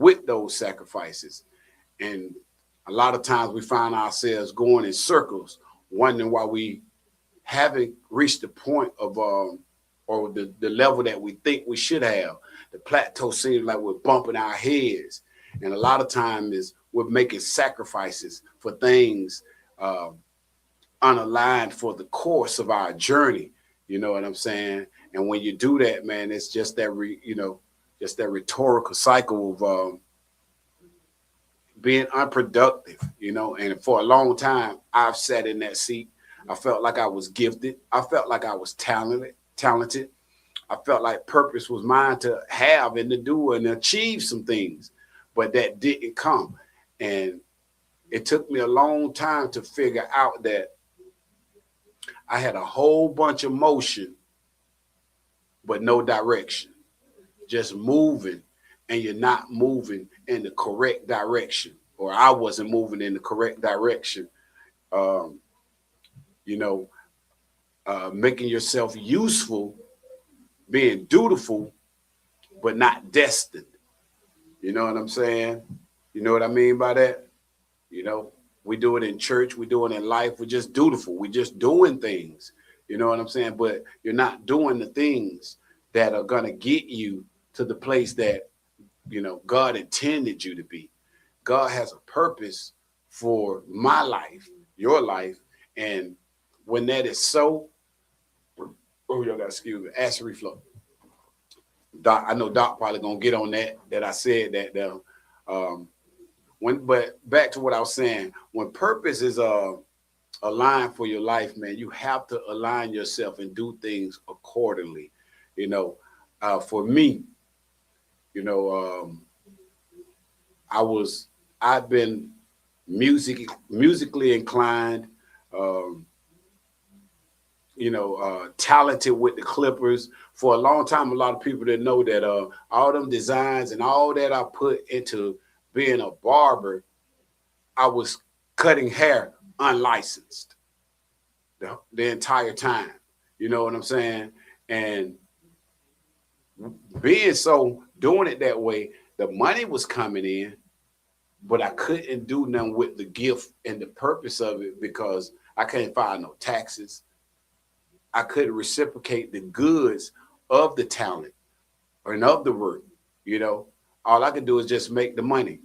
with those sacrifices. And a lot of times we find ourselves going in circles, wondering why we haven't reached the point of or the level that we think we should have. The plateau seems like we're bumping our heads. And a lot of times is we're making sacrifices for things uh, unaligned for the course of our journey. You know what I'm saying? And when you do that, man, it's just that just that rhetorical cycle of being unproductive. And for a long time, I've sat in that seat. I felt like I was gifted. I felt like I was talented. I felt like purpose was mine to have and to do and achieve some things, but that didn't come. And it took me a long time to figure out that I had a whole bunch of motion, but no direction, just moving, and you're not moving in the correct direction, or I wasn't moving in the correct direction. Um, you know, Making yourself useful, being dutiful, but not destined. You know what I'm saying? You know what I mean by that? You know, we do it in church, we do it in life. We're just dutiful. We're just doing things. You know what I'm saying? But you're not doing the things that are going to get you to the place that, God intended you to be. God has a purpose for my life, your life. And when that is so, oh, y'all got, excuse me, acid reflux. Doc, I know Doc probably gonna get on that I said that. But back to what I was saying, when purpose is aligned for your life, man, you have to align yourself and do things accordingly. For me, you know, um, I've been musically inclined, um, talented with the Clippers for a long time. A lot of people didn't know that all them designs and all that I put into being a barber, I was cutting hair unlicensed the entire time. You know what I'm saying? And being so, doing it that way, the money was coming in, but I couldn't do nothing with the gift and the purpose of it because I couldn't file no taxes. I couldn't reciprocate the goods of the talent and of the work. All I could do is just make the money,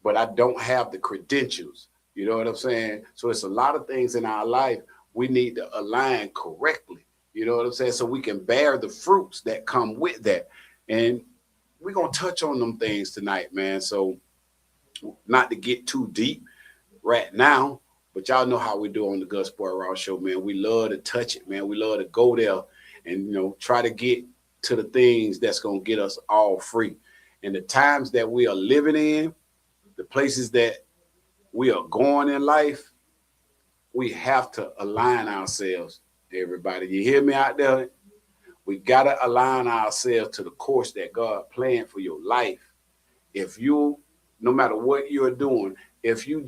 but I don't have the credentials. You know what I'm saying? So it's a lot of things in our life we need to align correctly. You know what I'm saying? So we can bear the fruits that come with that. And we're going to touch on them things tonight, man. So not to get too deep right now, but y'all know how we do on the Gus Boy Raw Show, man. We love to touch it, man. We love to go there and, try to get to the things that's going to get us all free. And the times that we are living in, the places that we are going in life, we have to align ourselves, everybody. You hear me out there? We got to align ourselves to the course that God planned for your life. No matter what you're doing, if you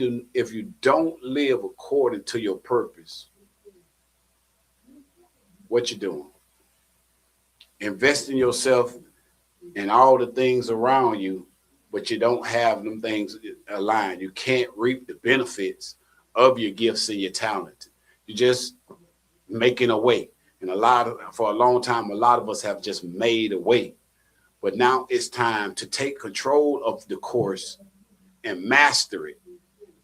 don't live according to your purpose, what you doing? Invest in yourself and all the things around you, but you don't have them things aligned. You can't reap the benefits of your gifts and your talent. You're just making a way. And for a long time, a lot of us have just made a way. But now it's time to take control of the course and master it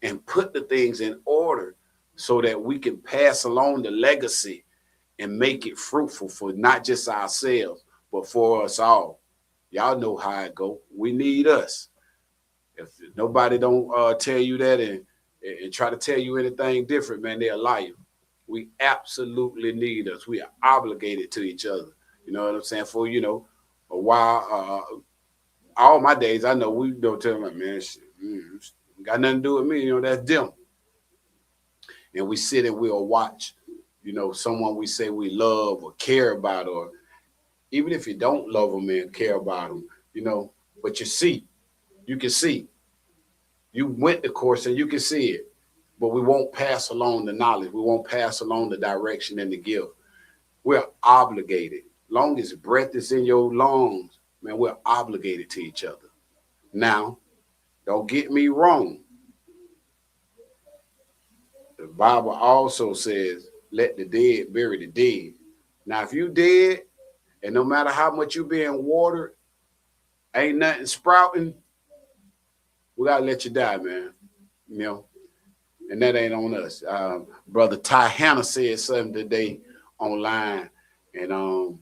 and put the things in order so that we can pass along the legacy and make it fruitful for not just ourselves, but for us all. Y'all know how it go. We need us. If nobody don't tell you that and try to tell you anything different, man, they'll lie you. We absolutely need us. We are obligated to each other. You know what I'm saying? For, a while, all my days, I know we don't tell them, man, shit, got nothing to do with me. That's them. And we sit and we'll watch, someone we say we love or care about, or even if you don't love them and care about them, but you can see. You went the course and you can see it, but we won't pass along the knowledge. We won't pass along the direction and the gift. We're obligated. Long as breath is in your lungs, man, we're obligated to each other. Now, Don't get me wrong. The Bible also says, let the dead bury the dead. Now, if you dead, and no matter how much you being watered, ain't nothing sprouting, we gotta let you die, man. You know, and that ain't on us. Brother Ty Hanna said something today online, and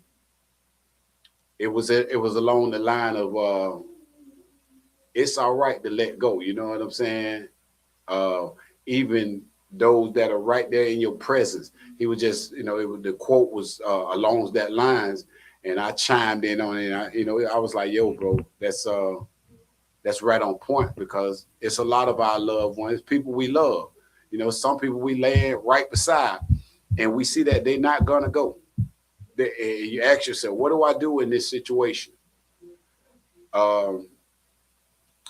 it was along the line of it's all right to let go. You know what I'm saying? Uh, Even those that are right there in your presence. He was just, the quote was along that lines, and I chimed in on it. I was like, "Yo, bro, that's right on point because it's a lot of our loved ones, people we love. Some people we land right beside, and we see that they're not gonna go. You ask yourself, what do I do in this situation? Um,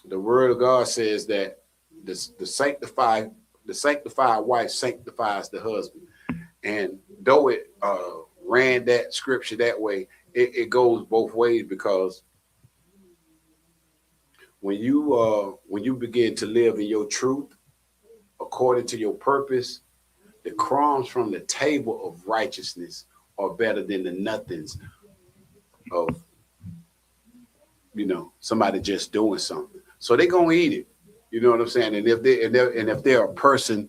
the Word of God says that the sanctified wife sanctifies the husband, and though it ran that scripture that way, it goes both ways because when you begin to live in your truth according to your purpose, the crumbs from the table of righteousness are better than the nothings of somebody just doing something. So they're gonna eat it. You know what I'm saying? And if they're a person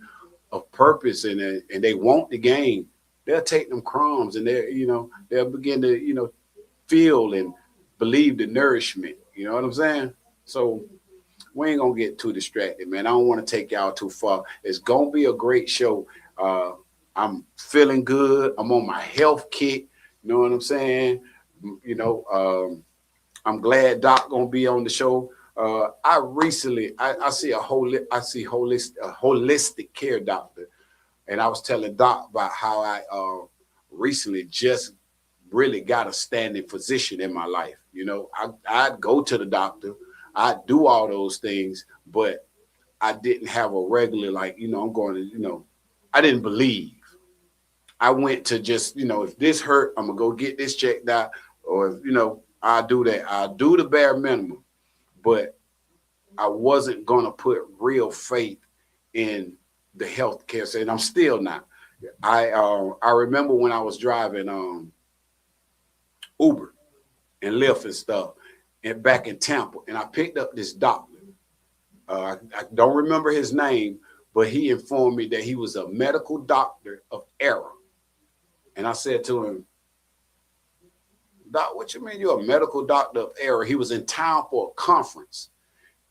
of purpose and they want the game, they'll take them crumbs and they'll begin to feel and believe the nourishment. You know what I'm saying? So we ain't gonna get too distracted, man. I don't want to take y'all too far. It's gonna be a great show. I'm feeling good. I'm on my health kick. You know what I'm saying? You know, I'm glad Doc gonna be on the show. I see a holistic care doctor, and I was telling Doc about how I recently just really got a standing physician in my life. I'd go to the doctor, I'd do all those things, but I didn't have a regular I'm going to I didn't believe. I went to just if this hurt, I'm gonna go get this checked out, or I do that. I do the bare minimum, but I wasn't gonna put real faith in the healthcare system, and I'm still not. I remember when I was driving Uber and Lyft and stuff, and back in Tampa, and I picked up this doctor. I don't remember his name, but he informed me that he was a medical doctor of error, and I said to him, "Doc, what you mean you're a medical doctor of error?" He was in town for a conference,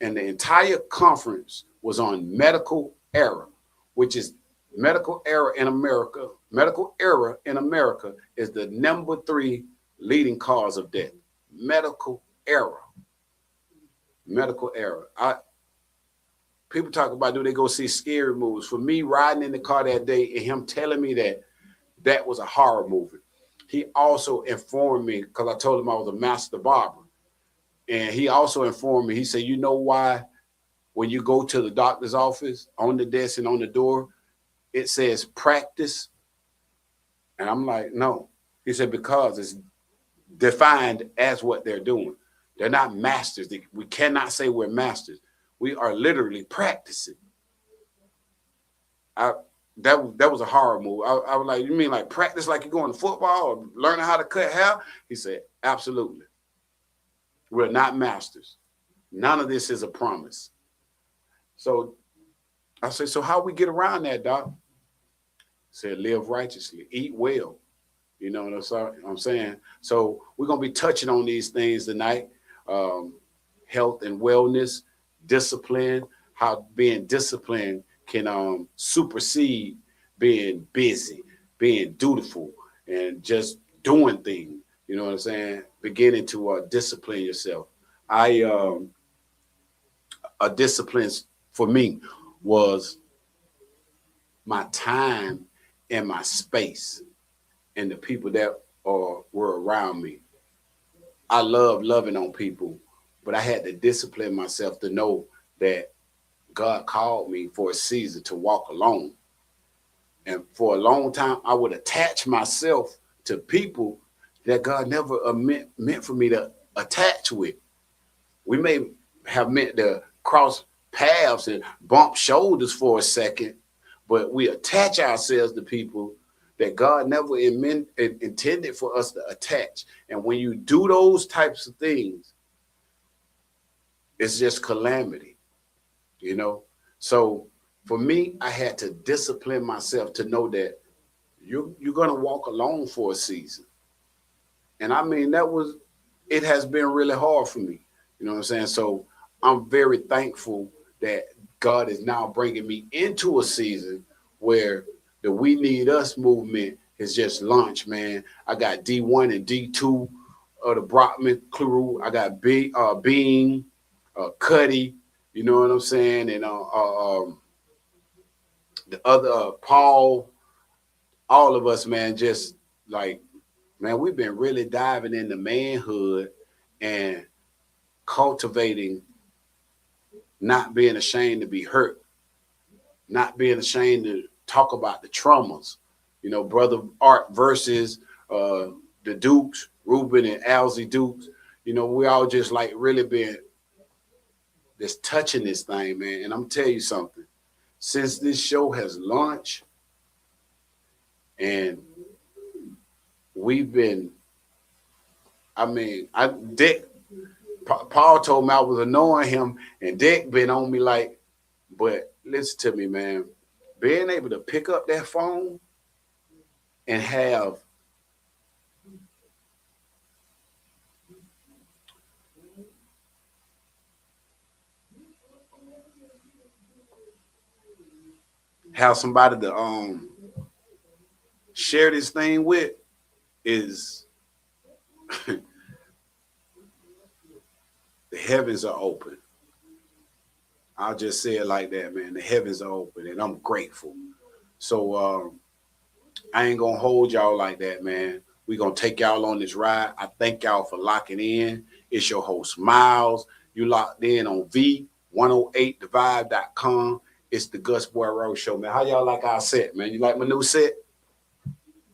and the entire conference was on medical error, which is medical error in America. Medical error in America is the number 3 leading cause of death. Medical error. Medical error. People talk about, do they go see scary movies? For me, riding in the car that day and him telling me that was a horror movie. He also informed me, because I told him I was a master barber, and he also informed me, he said, you know why when you go to the doctor's office, on the desk and on the door, it says practice? And I'm like, no. He said, because it's defined as what they're doing. They're not masters. We cannot say we're masters. We are literally practicing. That was a horror move. I was like, you mean like practice like you're going to football or learning how to cut hair? He said, absolutely. We're not masters. None of this is a promise. So I said, so how we get around that, Doc? He said, live righteously, eat well. You know what I'm saying? So we're going to be touching on these things tonight. Health and wellness, discipline, how being disciplined can supersede being busy, being dutiful, and just doing things. You know what I'm saying? Beginning to discipline yourself. A discipline for me was my time and my space and the people that were around me. I love loving on people, but I had to discipline myself to know that God called me for a season to walk alone. And for a long time, I would attach myself to people that God never meant for me to attach with. We may have meant to cross paths and bump shoulders for a second, but we attach ourselves to people that God never intended for us to attach. And when you do those types of things, it's just calamity, you know? So for me, I had to discipline myself to know that you're going to walk alone for a season. And I mean, it has been really hard for me. You know what I'm saying? So I'm very thankful that God is now bringing me into a season where the We Need Us movement is just launched, man. I got D1 and D2 of the Brockman crew. I got Bean, Cuddy, you know what I'm saying? And the other Paul, all of us, man, just like, man, we've been really diving into manhood and cultivating not being ashamed to be hurt, not being ashamed to talk about the traumas. You know, Brother Art versus the Dukes, Ruben and Alzy Dukes. You know, we all just like really been just touching this thing, man. And I'm telling you something, since this show has launched and we've been, Paul told me I was annoying him, and Dick been on me like, but listen to me, man. Being able to pick up that phone and have somebody to share this thing with is the heavens are open. I'll just say it like that, man. The heavens are open, and I'm grateful. So I ain't gonna hold y'all like that, man. We gonna take y'all on this ride. I thank y'all for locking in. It's your host, Miles. You locked in on V108thevibe.com. It's the Gus Boy Rose Show, man. How y'all like our set, man? You like my new set?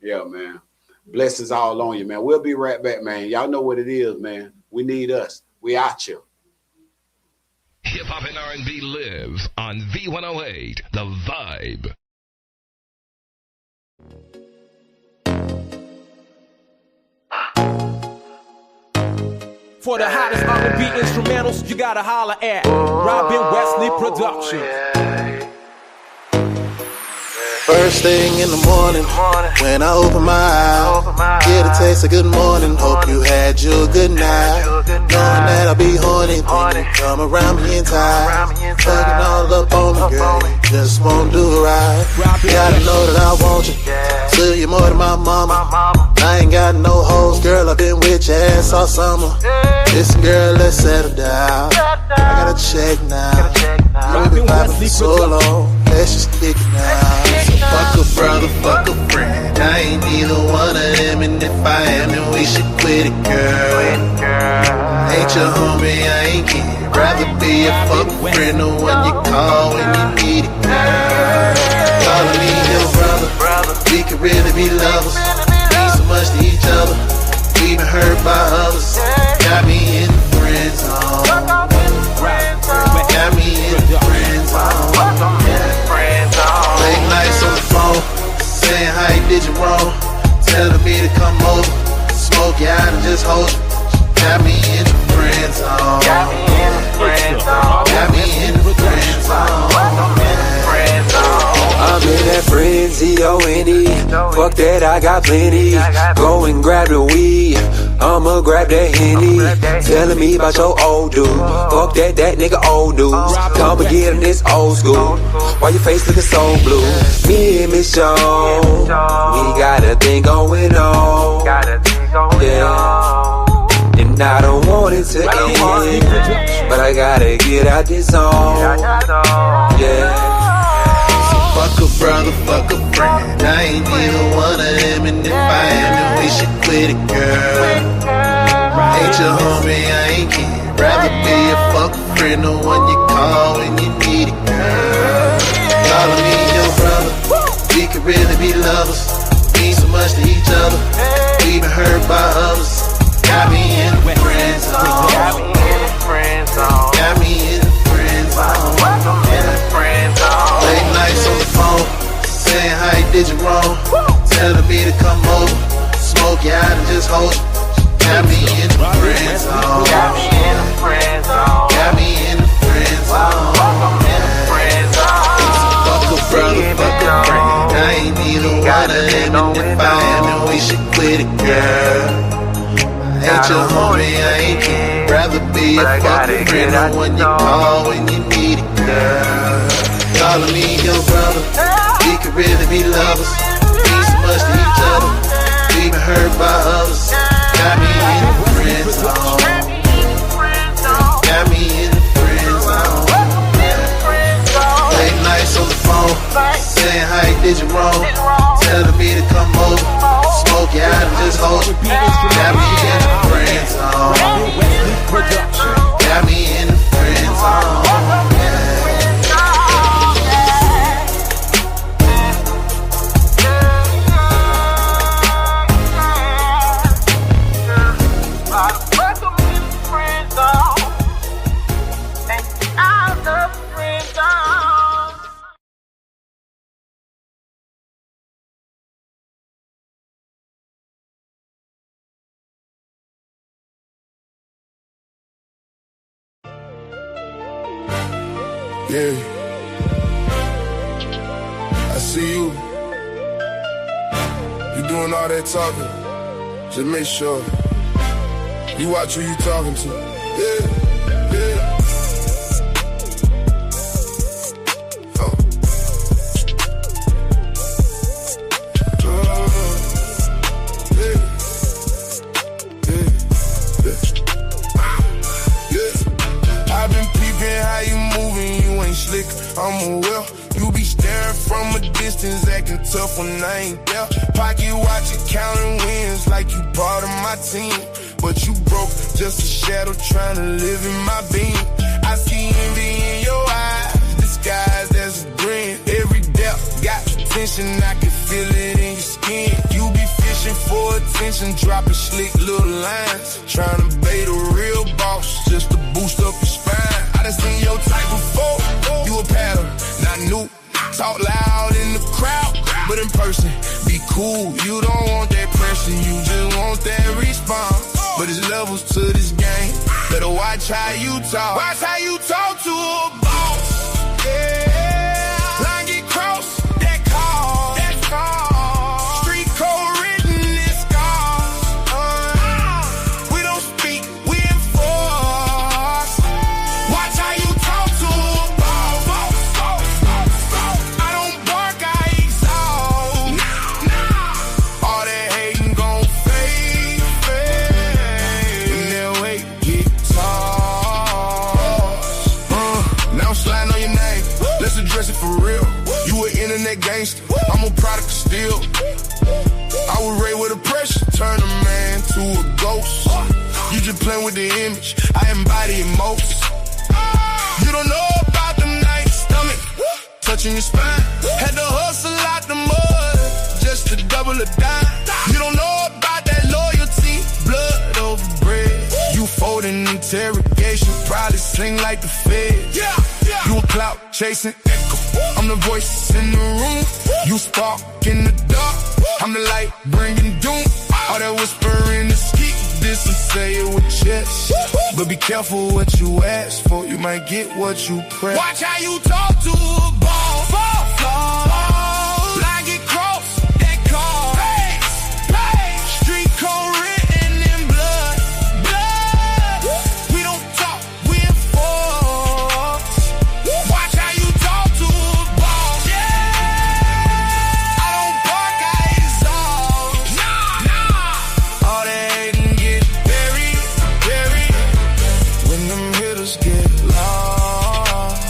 Yeah, man. Blessings all on you, man. We'll be right back, man. Y'all know what it is, man. We need us. We out here. Hip Hop and R&B live on V108, The Vibe. For the hottest R&B instrumentals, you gotta holler at Robin Wesley Productions. First thing in the morning, when I open my eyes, get a taste of good morning. Hope you had you a good night. Knowing that I'll be horny, thinking come around me in time. Fucking all up on me, girl, just won't do it right. Gotta know that I want you, still you more than my mama. I ain't got no hoes, girl, I've been with your ass all summer. Listen, girl, let's settle down. I gotta check now. We've been vibing for so long, let's just kick it now. Fuck a brother, fuck a friend. I ain't neither one of them, and if I am, then we should quit it, girl. Ain't your homie, I ain't kidding. Rather be a fuck friend, the one you call when you need it, girl. Calling me your brother, we could really be lovers. Mean so much to each other, we been hurt by others. Got me in the friend zone. Got me in the friend zone. Late nights on the phone, saying how you did you wrong. Telling me to come over, smoke you out and just hold you. Got me in the friend zone. Got me in the friend zone. Got me in the friend zone. I'm in that frenzy, O-N-E. Fuck that, I got plenty. Go and grab the weed, I'ma grab that Henny. Telling me about your old dude. Fuck that nigga old news. Come and get him this old school. Why your face looking so blue? Me and Miss Jones, we got a thing going on. Yeah, and I don't want it to end, but I gotta get out this zone. Yeah. Fuck a brother, fuck a friend. I ain't neither one of them, and if I am, then we should quit it, girl. Ain't your homie, I ain't kidding. Rather be a fuck friend, the one you call when you need it, girl. Calling me your brother, we could really be lovers. Mean so much to each other, we been hurt by others. Got me in the friend zone. Got me in the friend zone. Got me in the friend zone. you out and just hold you. Got me in the friend zone. Got me in the friend zone. Got me in the friend zone. Fuck a brother, fuck a friend. I ain't neither one of them, and if I am, then we should quit it, girl. I ain't your homie, I ain't you. Rather be a fucking friend, the one you call when you need it, girl. Calling me your brother, we could really be lovers. Mean so much to each other, we been hurt by others. Got me in the friend zone. Got me in the friend zone. Late nights on the phone, saying how you did you wrong, telling me to come over, smoke you out and just hold you. Got me in the friend zone. Got me in the friend zone. Yeah, I see you. You doing all that talking. Just make sure you watch who you talking to. Yeah, yeah. I'm well, you be staring from a distance, acting tough when I ain't there. Pocket watch it, counting wins like you part of my team. But you broke, just a shadow trying to live in my beam. I see envy in your eyes, disguised as a grin. Every depth got attention, I can feel it in your skin. You be fishing for attention, dropping slick little lines, trying to bait a real boss just to boost up your spine. I done seen your type before. You a pattern, not new. Talk loud in the crowd, but in person, be cool. You don't want that pressure, you just want that response. But it's levels to this game. Better watch how you talk. Watch how you talk to a boss. Yeah, line get crossed, that call. That's call. Street code written in scars. We don't speak, we enforce. Watch how you talk to a boss. I don't bark, I exalt. All that hating gon' fade. When that weight get tossed. Now I'm sliding on your name. Let's address it for real. You an internet gangster, I'm a product of steel. I was raised with the pressure, turn a man to a ghost. You just playing with the image, I embody it most. You don't know about them nights, stomach touching your spine. Had to hustle out the mud just to double a dime. You don't know about that loyalty, blood over bread. You folding interrogation, probably sling like the feds. You a clout chasing echo, I'm the voice in the room. You spark in the dark, I'm the light bringing doom. All that whispering is keep this and say it with chest. But be careful what you ask for, you might get what you press. Watch how you talk to a boss. Line get crossed, that call. Street code written in blood. We don't talk, we enforce. Watch how you talk to a boss. I don't bark, I exalt. All that hating get buried. When them hitters get lost.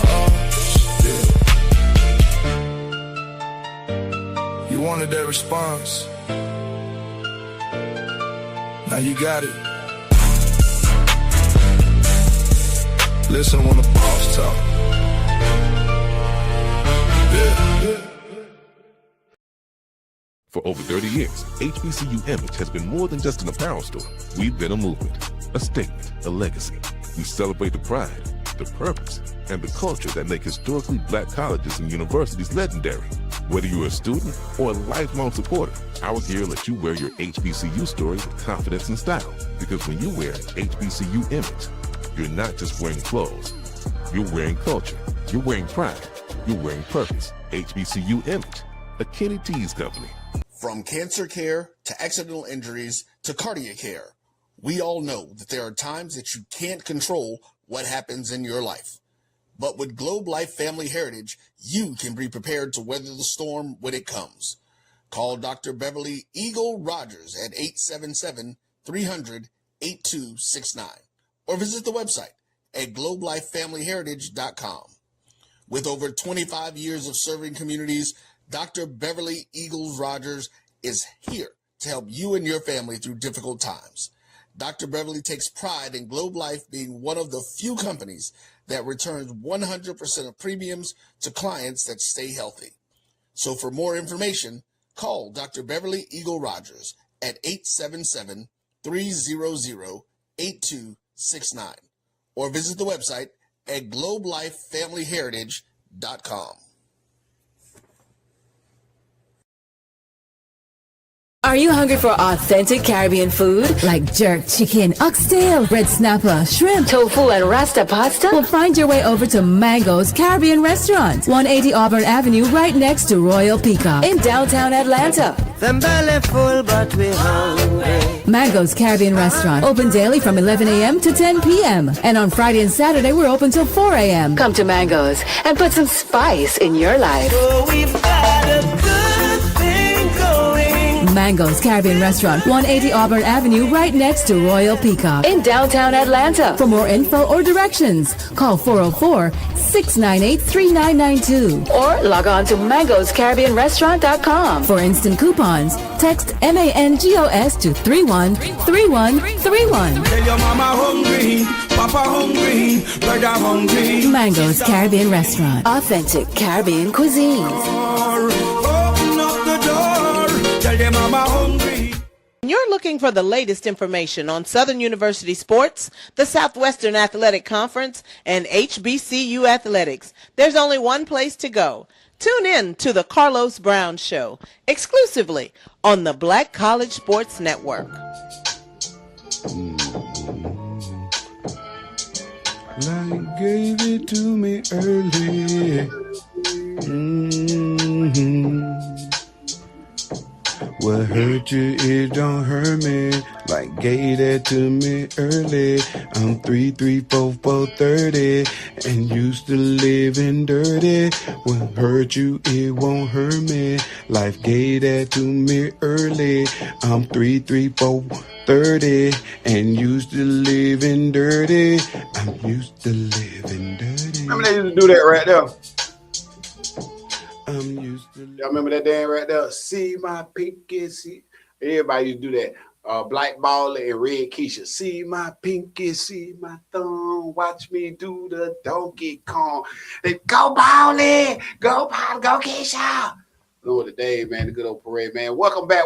You wanted that response. Now you got it. Listen when the boss talk. For over 30 years, HBCU Image has been more than just an apparel store. We've been a movement, a statement, a legacy. We celebrate the pride, the purpose, and the culture that make historically black colleges and universities legendary. Whether you're a student or a lifelong supporter, our gear lets you wear your HBCU story with confidence and style. Because when you wear an HBCU image, you're not just wearing clothes. You're wearing culture. You're wearing pride. You're wearing purpose. HBCU Image, a Kenny T's company. From cancer care to accidental injuries to cardiac care, we all know that there are times that you can't control what happens in your life. But with Globe Life Family Heritage, you can be prepared to weather the storm when it comes. Call Dr. Beverly Eagle Rogers at 877-300-8269 or visit the website at globelifefamilyheritage.com. With over 25 years of serving communities, Dr. Beverly Eagles Rogers is here to help you and your family through difficult times. Dr. Beverly takes pride in Globe Life being one of the few companies that returns 100% of premiums to clients that stay healthy. So for more information, call Dr. Beverly Eagle Rogers at 877-300-8269 or visit the website at globelifefamilyheritage.com. Are you hungry for authentic Caribbean food like jerk chicken, oxtail, red snapper, shrimp, tofu, and rasta pasta? Well, find your way over to Mango's Caribbean Restaurant, 180 Auburn Avenue, right next to Royal Peacock in downtown Atlanta. Them belly full, but we hungry. Mango's Caribbean Restaurant, open daily from 11 a.m. to 10 p.m. And on Friday and Saturday, we're open till 4 a.m. Come to Mango's and put some spice in your life. Oh, we've got a good thing going. Mango's Caribbean Restaurant, 180 Auburn Avenue, right next to Royal Peacock in downtown Atlanta. For more info or directions, call 404-698-3992 or log on to mangoscaribbeanrestaurant.com. For instant coupons, text MANGOS to 313131. Tell your mama hungry, papa hungry, brother hungry. Mango's Caribbean Restaurant, authentic Caribbean cuisines. Open up the door. Tell your mama hungry. You're looking for the latest information on Southern University sports, the Southwestern Athletic Conference, and HBCU athletics. There's only one place to go. Tune in to the Carlos Brown Show, exclusively on the Black College Sports Network. Like gave it to me early. What hurt you, it don't hurt me. Like gave that to me early. I'm 3, 3, 4, 4, 30 and used to living dirty. What hurt you, it won't hurt me. Life gave that to me early. I'm 3, 3, 4, 30 and used to living dirty. I'm used to living dirty. Remember they used to do that right there. I'm used to. Y'all remember that dance right there? See my pinky, see. Everybody used to do that. Black Baller and Red Keisha. See my pinky, see my thumb. Watch me do the Donkey Kong. They go Bally, go Ball, go Keisha. Lord of the day, man. The good old parade, man. Welcome back,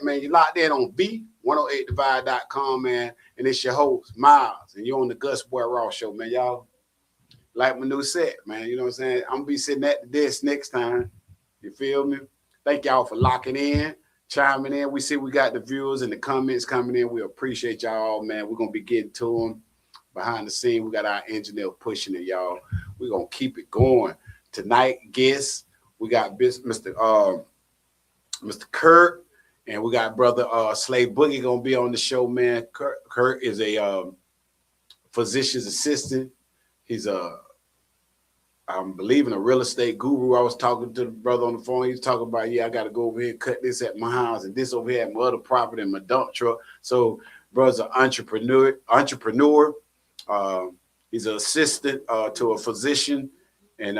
man. You locked in on V108divide.com, man. And it's your host, Miles. And you're on the Gus Boy Raw Show, man. Y'all like my new set, man. You know what I'm saying? I'm going to be sitting at the desk next time. You feel me? Thank y'all for locking in, chiming in. We see we got the viewers and the comments coming in. We appreciate y'all, man. We're going to be getting to them behind the scene. We got our engineer pushing it, y'all. We're going to keep it going. Tonight, guests, we got Mr. Kurt, and we got brother Slay Boogie going to be on the show, man. Kurt is a physician's assistant. He's I'm believing a real estate guru. I was talking to the brother on the phone. He was talking about, I got to go over here and cut this at my house and this over here at my other property and my dump truck. So brother's an entrepreneur. He's an assistant to a physician, and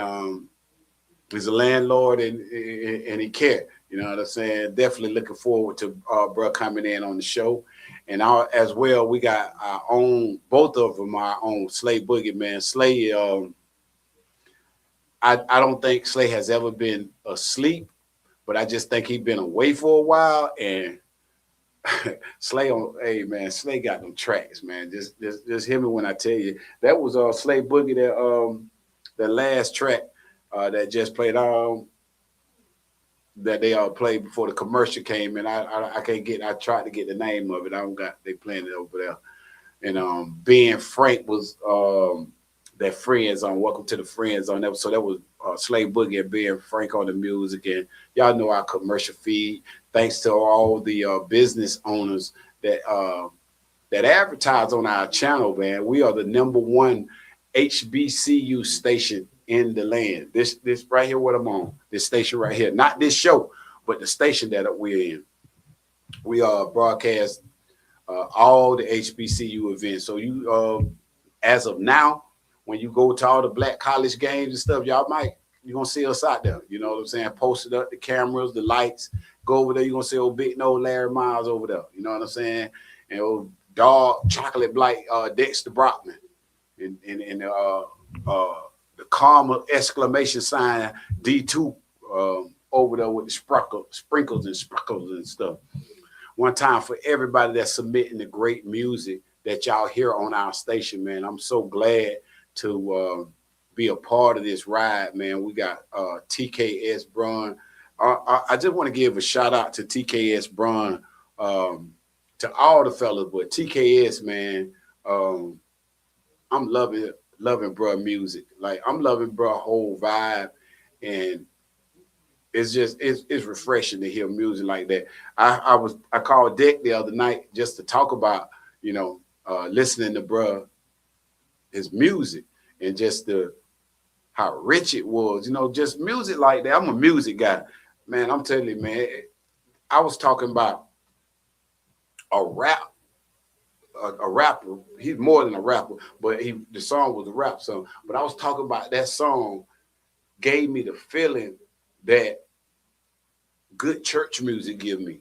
he's a landlord and he cares. You know what I'm saying? Definitely looking forward to bro coming in on the show. And as well, we got our own, both of them our own Slay Boogie, man. Slay, I don't think Slay has ever been asleep, but I just think he's been away for a while. And Slay Slay got them tracks, man. Just hear me when I tell you. That was Slay Boogie, that last track that just played. that they played before the commercial came in. I can't get. I tried to get the name of it. I don't got. They playing it over there. And Ben Frank was that Friend Zone. Welcome to the Friend Zone. So that was Slave Boogie and Ben Frank on the music. And y'all know our commercial feed. Thanks to all the business owners that advertise on our channel, man. We are the #1 HBCU station in the land. This right here, what I'm on. This station right here, not this show, but the station that we're in. We broadcast all the HBCU events. So you, as of now, when you go to all the black college games and stuff, you're gonna see us out there. You know what I'm saying? Posted up, the cameras, the lights. Go over there, you're gonna see old big no Larry Miles over there. You know what I'm saying? And old dog chocolate black Dexter Brockman, and the karma exclamation sign D2 over there with the sprinkles and stuff. One time for everybody that's submitting the great music that y'all hear on our station, man. I'm so glad to be a part of this ride, man. We got TKS Brun. I just want to give a shout out to TKS Brun, to all the fellas, but TKS, man, I'm loving bruh music. Like, I'm loving bruh whole vibe, and it's refreshing to hear music like that. I called Dick the other night just to talk about, listening to bruh, his music, and just how rich it was, just music like that. I'm a music guy, man. I'm telling you, man, I was talking about a rapper. He's more than a rapper, but the song was a rap song. But I was talking about that song gave me the feeling that good church music give me.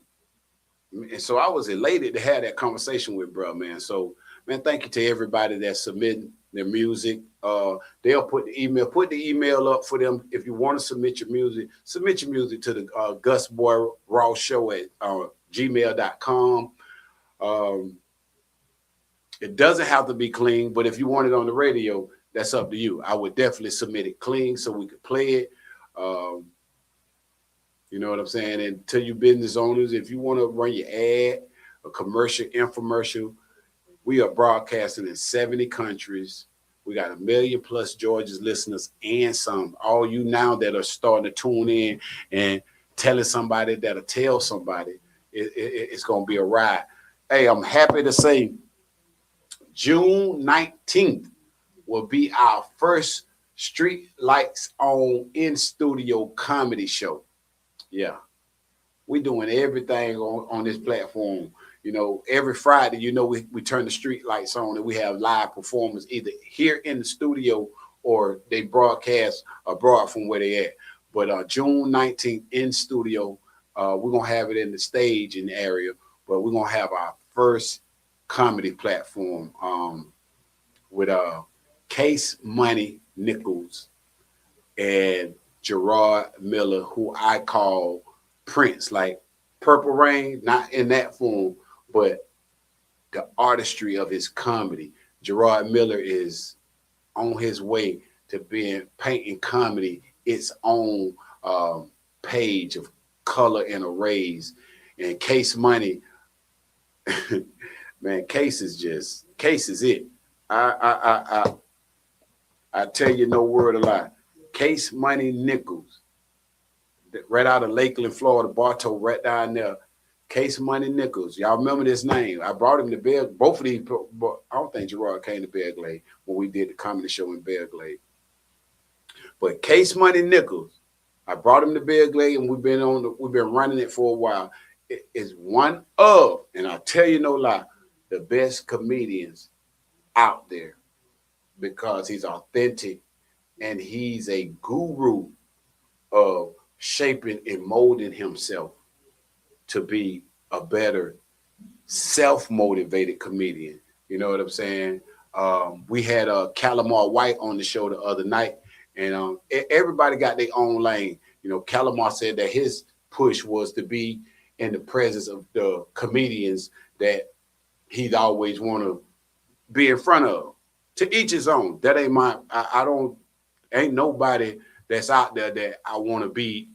And so I was elated to have that conversation with bro, man. So, man, thank you to everybody that's submitting their music. They'll put the email up for them. If you want to submit your music to the Gus Boy Raw Show at gmail.com. It doesn't have to be clean, but if you want it on the radio, that's up to you. I would definitely submit it clean so we could play it. You know what I'm saying? And to you business owners, if you want to run your ad, a commercial, infomercial, we are broadcasting in 70 countries. We got 1 million plus Georgia's listeners and some. All you now that are starting to tune in and telling somebody that'll tell somebody, it's going to be a ride. Hey, I'm happy to say June 19th will be our first Street Lights On in-studio comedy show. Yeah. We're doing everything on this platform. Every Friday, we turn the street lights on and we have live performers either here in the studio or they broadcast abroad from where they at. But June 19th in studio, we're going to have it in the stage in the area, but we're going to have our first comedy platform with Case Money Nichols and Gerard Miller, who I call Prince, like Purple Rain, not in that form, but the artistry of his comedy. Gerard Miller is on his way to painting comedy its own page of color and arrays. And Case Money, man, Case is it. I tell you no word of lie. Case Money Nichols, right out of Lakeland, Florida, Bartow, right down there. Case Money Nichols. Y'all remember this name? I brought him to Bear. Both of these, but I don't think Gerard came to Bear Glade when we did the comedy show in Bear Glade. But Case Money Nichols, I brought him to Bear Glade, and we've been running it for a while. It is one of, and I tell you no lie, the best comedians out there because he's authentic and he's a guru of shaping and molding himself to be a better self-motivated comedian. You know what I'm saying? We had Calamar White on the show the other night, and everybody got their own lane. Calamar said that his push was to be in the presence of the comedians that he'd always want to be in front of. To each his own. That ain't ain't nobody that's out there that I want to be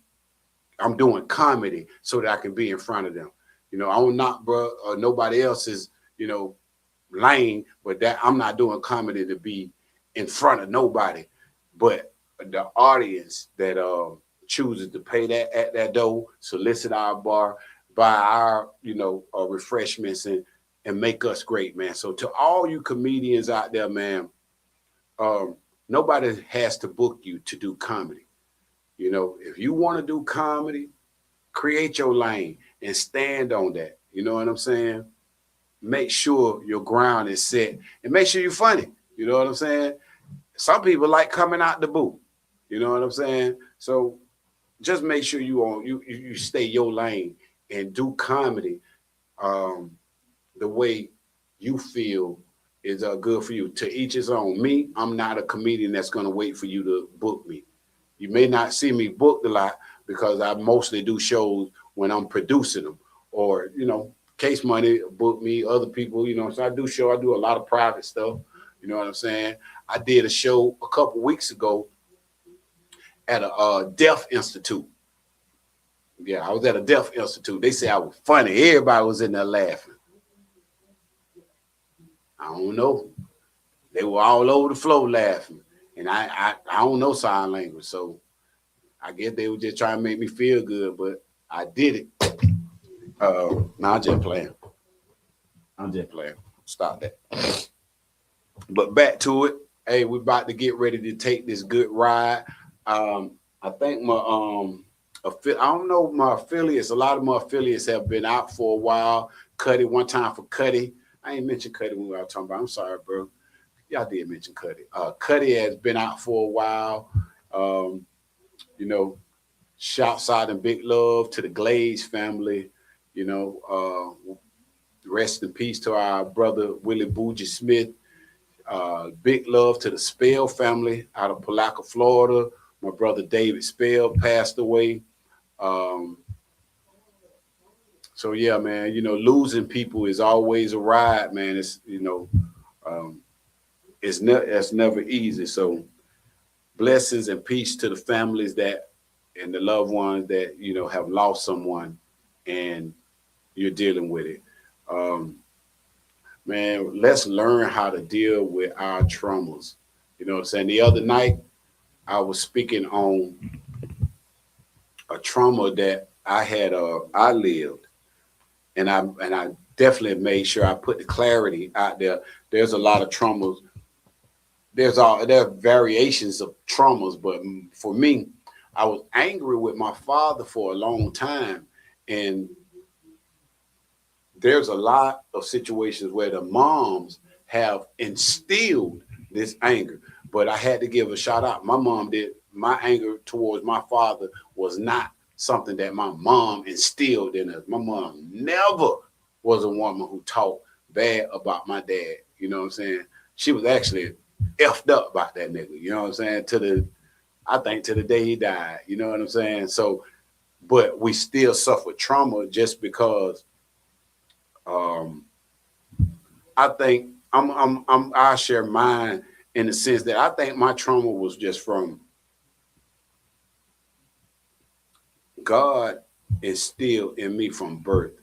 I'm doing comedy so that I can be in front of them. You know, I'm not, bro, or nobody else's, you know, lane, but that I'm not doing comedy to be in front of nobody. But the audience that chooses to pay that at that door, solicit our bar, buy our, you know, refreshments and make us great, man. So to all you comedians out there, man, nobody has to book you to do comedy. You know, if you want to do comedy, create your lane and stand on that. You know what I'm saying? Make sure your ground is set and make sure you're funny. You know what I'm saying? Some people like coming out the booth. You know what I'm saying? So just make sure you stay your lane and do comedy the way you feel is good for you. To each his own. Me, I'm not a comedian that's going to wait for you to book me. You may not see me booked a lot because I mostly do shows when I'm producing them, or, you know, Case Money book me, other people, you know. So I do a lot of private stuff. You know what I'm saying? I did a show a couple weeks ago at a deaf institute. Yeah, I was at a deaf institute. They said I was funny. Everybody was in there laughing. I don't know. They were all over the floor laughing. And I don't know sign language, so I guess they were just trying to make me feel good, but I did it. No, I'm just playing. Stop that. But back to it. Hey, we're about to get ready to take this good ride. I think my I don't know my affiliates. A lot of my affiliates have been out for a while. Cuddy, one time for Cuddy. I ain't mentioned Cuddy when we were talking about. I'm sorry, bro. Y'all did mention Cuddy. Cuddy has been out for a while. You know, shouts out and big love to the Glaze family. You know, rest in peace to our brother Willie Boogie Smith. Big love to the Spell family out of Palaca, Florida. My brother David Spell passed away. So yeah, man, you know, losing people is always a ride, man. It's, you know, it's never easy. So blessings and peace to the families that and the loved ones that, you know, have lost someone and you're dealing with it. Man, let's learn how to deal with our traumas. You know what I'm saying? The other night, I was speaking on a trauma that I had, I lived, and I definitely made sure I put the clarity out there. There's a lot of traumas. There are variations of traumas, but for me, I was angry with my father for a long time, and there's a lot of situations where the moms have instilled this anger. But I had to give a shout out. My mom did. My anger towards my father was not something that my mom instilled in us. My mom never was a woman who talked bad about my dad. You know what I'm saying? She was actually effed up about that nigga. You know what I'm saying? I think to the day he died. You know what I'm saying? So, but we still suffer trauma just because. I think I share mine in the sense that I think my trauma was just from God instilled in me from birth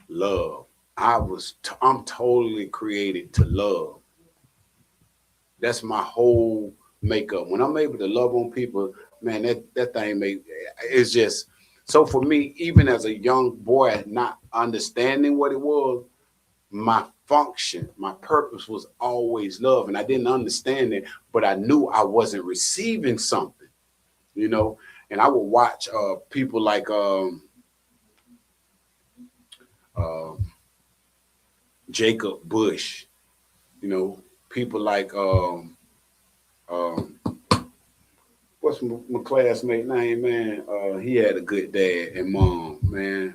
love. I'm totally created to love. That's my whole makeup. When I'm able to love on people, man, that thing it's just so for me, even as a young boy, not understanding what it was, my function, my purpose was always love. And I didn't understand it, but I knew I wasn't receiving something, you know. And I would watch people like Jacob Bush, you know, people like what's my classmate name, man? He had a good dad and mom, man.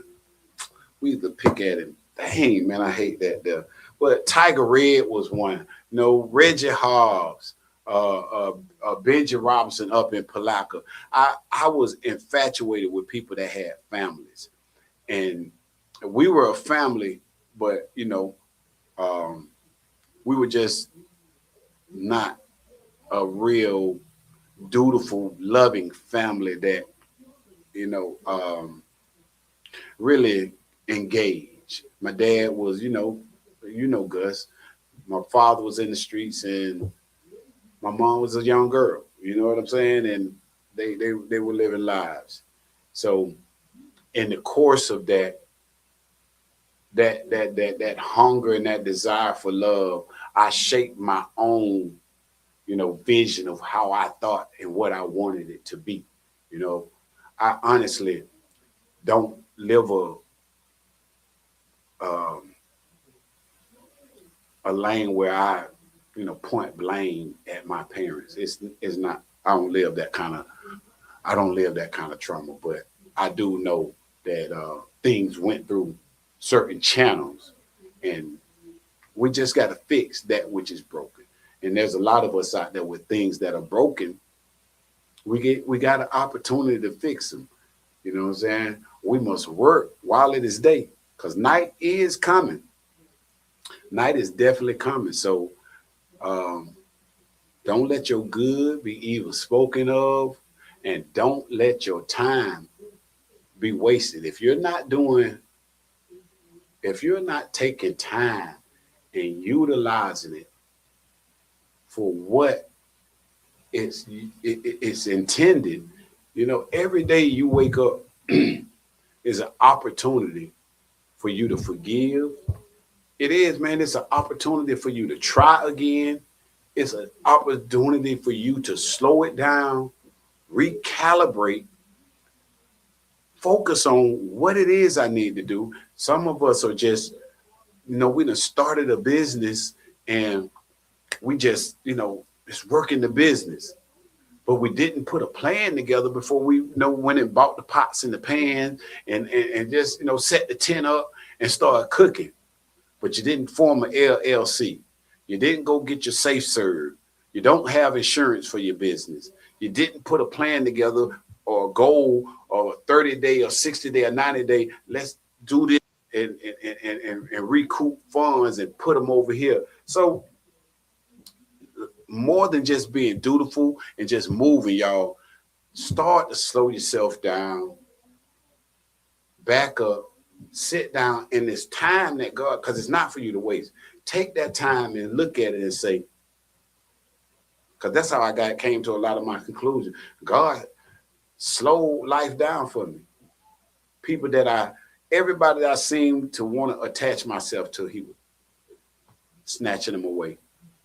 We used to pick at him. Dang, man, I hate that there. But Tiger Red was one. You know, Reggie Hobbs, Benji Robinson up in Palaca. I was infatuated with people that had families. And we were a family, but, you know, we were just not a real dutiful, loving family that really engaged. My dad was, Gus. My father was in the streets, and my mom was a young girl. You know what I'm saying? And they were living lives. So in the course of that hunger and that desire for love, I shaped my own, vision of how I thought and what I wanted it to be. I honestly don't live a lane where I, point blame at my parents. It's not. I don't live that kind of trauma, but I do know that things went through certain channels, and we just got to fix that which is broken. And there's a lot of us out there with things that are broken. We got an opportunity to fix them. You know what I'm saying? We must work while it is day, because night is coming. Night is definitely coming. So don't let your good be evil spoken of, and don't let your time be wasted. If you're not taking time and utilizing it for what it's intended, every day you wake up is an opportunity for you to forgive. It is, man. It's an opportunity for you to try again. It's an opportunity for you to slow it down, recalibrate, focus on what it is I need to do. Some of us are just, we done started a business and we just, it's working the business. But we didn't put a plan together before we went and bought the pots and the pans and just, set the tent up and start cooking. But you didn't form an LLC. You didn't go get your safe served. You don't have insurance for your business. You didn't put a plan together or a goal or a 30-day or 60-day or 90-day. Let's do this and recoup funds and put them over here. So more than just being dutiful and just moving, y'all, start to slow yourself down, back up, sit down, and it's time that God, because it's not for you to waste. Take that time and look at it and say, because that's how I came to a lot of my conclusions. God slowed life down for me. Everybody that I seemed to want to attach myself to, he was snatching them away.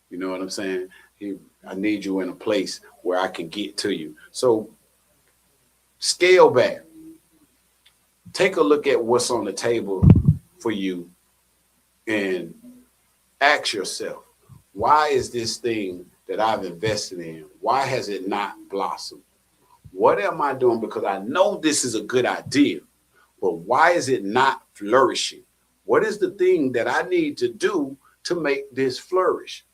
You know what I'm saying? I need you in a place where I can get to you. So scale back. Take a look at what's on the table for you and ask yourself, why is this thing that I've invested in, why has it not blossomed? What am I doing? Because I know this is a good idea, but why is it not flourishing? What is the thing that I need to do to make this flourish?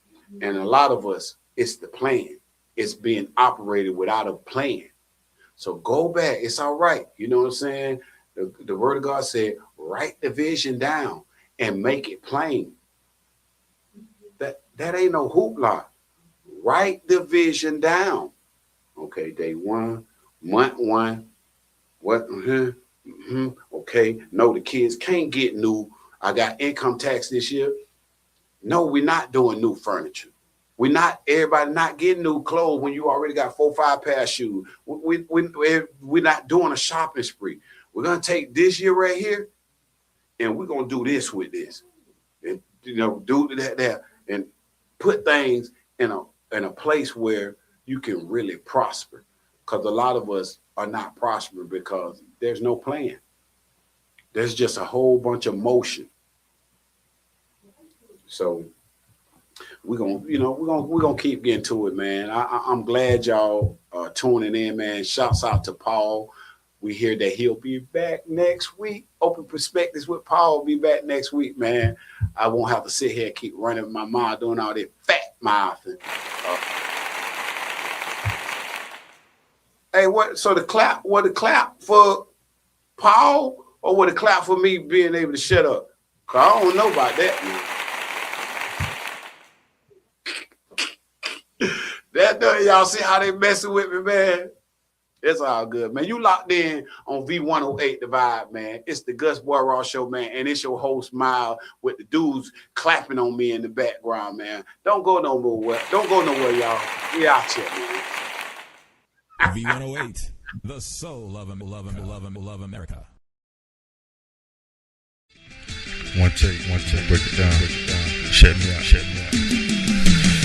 And a lot of us, it's the plan. It's being operated without a plan. So go back. It's all right. You know what I'm saying? The word of God said, write the vision down and make it plain. That ain't no hoopla. Write the vision down. Okay, day one, month one. What? Okay. No, the kids can't get new. I got income tax this year. No, we're not doing new furniture. Everybody not getting new clothes when you already got 4 or 5 pair of shoes. We're not doing a shopping spree. We're going to take this year right here and we're going to do this with this. And, do that and put things in a place where you can really prosper. Because a lot of us are not prospering because there's no plan. There's just a whole bunch of motion. So we're gonna keep getting to it, man. I'm glad y'all are tuning in, man. Shouts out to Paul. We hear that he'll be back next week. Open Perspectives with Paul will be back next week, man. I won't have to sit here and keep running my mouth, doing all that fat mouth. Hey, what? So the clap for Paul, or what the clap for me being able to shut up? Cause I don't know about that, man. Y'all see how they messing with me, man? It's all good, man. You locked in on V108 The Vibe, man. It's the Gus Boy Raw Show, man, and it's your host, Smile, with the dudes clapping on me in the background, man. Don't go nowhere. Don't go nowhere, y'all. We out here, man. V108, the soul of America. One take, break it down. Shut me out.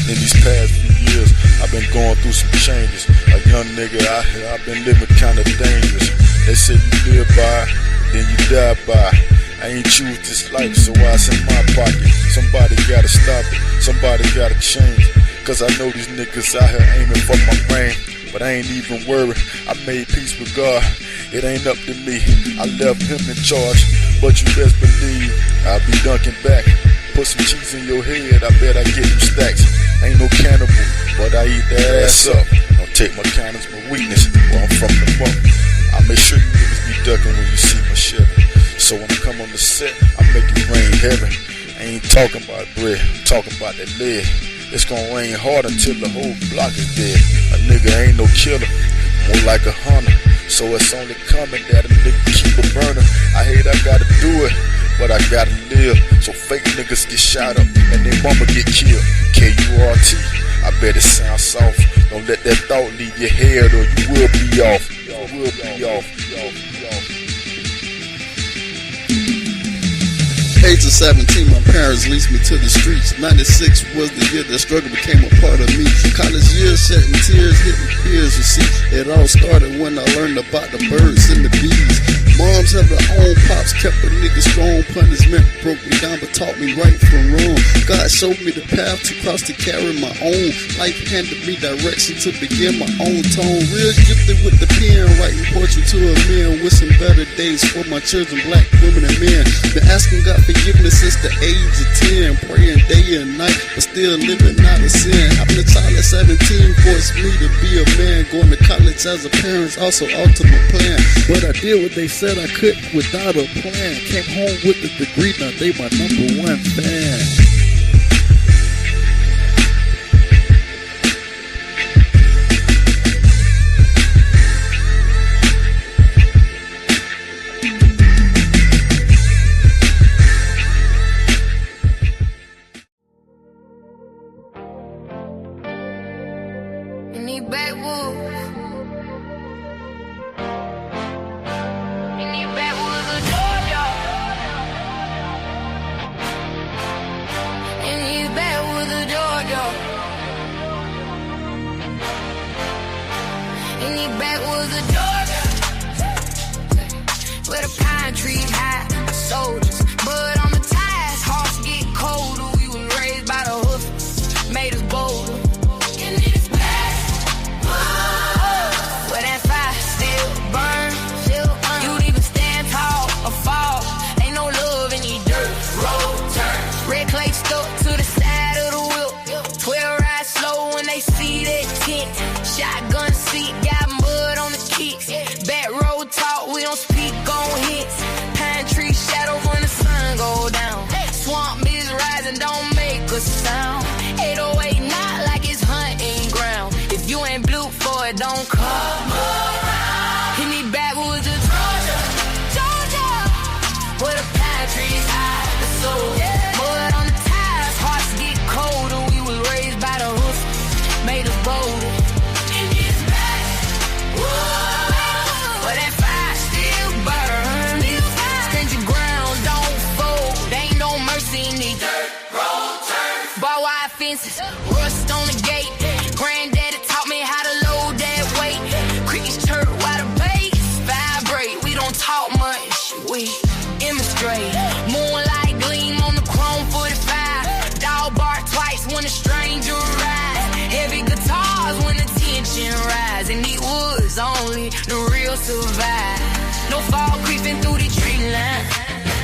In these past few years, I've been going through some changes. A young nigga out here, I've been living kinda dangerous. They say you live by, then you die by. I ain't choose this life, so why it's in my pocket? Somebody gotta stop it, somebody gotta change. Cause I know these niggas out here aiming for my brain. But I ain't even worried, I made peace with God. It ain't up to me, I left him in charge. But you best believe, I'll be dunking back. Put some cheese in your head, I bet I get them stacks. Ain't no cannibal, but I eat that ass up. Don't take my kindness, my weakness, where I'm from the bump. I make sure you niggas be ducking when you see my Chevy. So when I come on the set, I make it rain heavy. I ain't talking about bread, I'm talking about that lead. It's gonna rain hard until the whole block is dead. A nigga ain't no killer, more like a hunter. So it's only coming that a nigga keep a burner. I hate I gotta do it, but I gotta live. So fake niggas get shot up and their mama get killed. K-U-R-T, I bet it sounds soft. Don't let that thought leave your head or you will be off. You will be off. Age of 17, my parents leased me to the streets. 96 was the year that struggle became a part of me. College years, shedding tears, hitting fears. You see, it all started when I learned about the birds and the bees. Moms have their own pops, kept a nigga strong. Punishment broke me down, but taught me right from wrong. God showed me the path to cross to carry my own. Life handed me direction to begin my own tone. Real gifted with the pen, writing portrait to a man. With some better days for my children, black women and men. Been asking God forgiveness since the age of 10. Praying day and night, but still living out of sin. Having a child at 17 forced me to be a man. Going to college as a parent also altered my plan. But I did what they said I couldn't without a plan. Came home with the degree, now they my #1 fan. Don't come around. Hit me back with the Georgia, where the pine trees hide the soul. Mud on the tires, hearts get colder. We was raised by the hustle, made us bolder. And it's back, whoa, but that fire still burns. Stand your ground, don't fold. There ain't no mercy in these dirt road turns. Barbed wire fences, rust on the gate. Granddaddy taught me how to load that weight. Crickets chirp while the bass vibrate. We don't talk much, we demonstrate. Moonlight gleam on the chrome 45. Dog bark twice when a stranger arrives. Heavy guitars when the tension rise. In the woods only the real survive. No fall creeping through the tree line.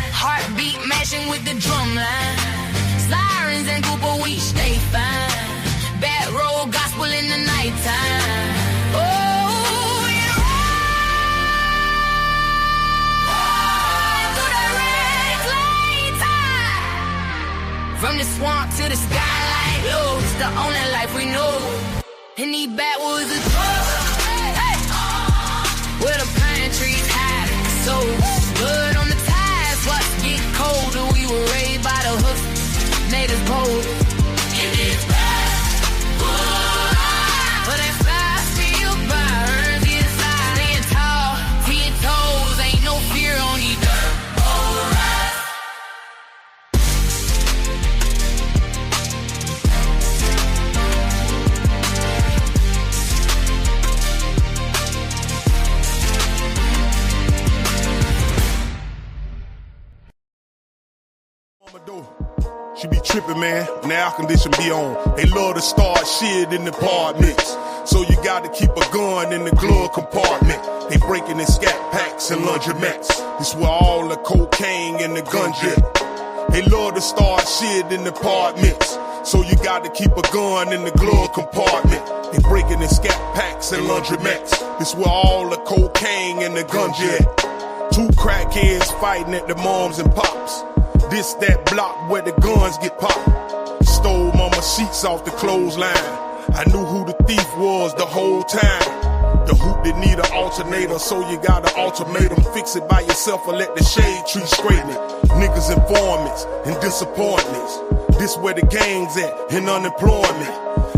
Heartbeat matching with the drum line. Sirens and Cooper, we stay fine. Bad road gospel in the nighttime. Oh, it rides through the red clay tide. From the swamp to the skyline, low, it's the only life we know. And these backwoods is hey. tripping, man. When the air condition be on. They love to start shit in the apartments. So you gotta keep a gun in the glove compartment. They breaking in scat packs and laundromats. This where all the cocaine and the ganja. They love to start shit in the apartments. So you gotta keep a gun in the glove compartment. They breaking in scat packs and laundromats. This where all the cocaine and the ganja. Two crackheads fighting at the moms and pops. This that block where the guns get popped. Stole mama sheets off the clothesline. I knew who the thief was the whole time. The hoop that need an alternator, so you gotta ultimatum. Fix it by yourself or let the shade tree straighten it. Niggas informants and disappointments. This where the gang's at in unemployment.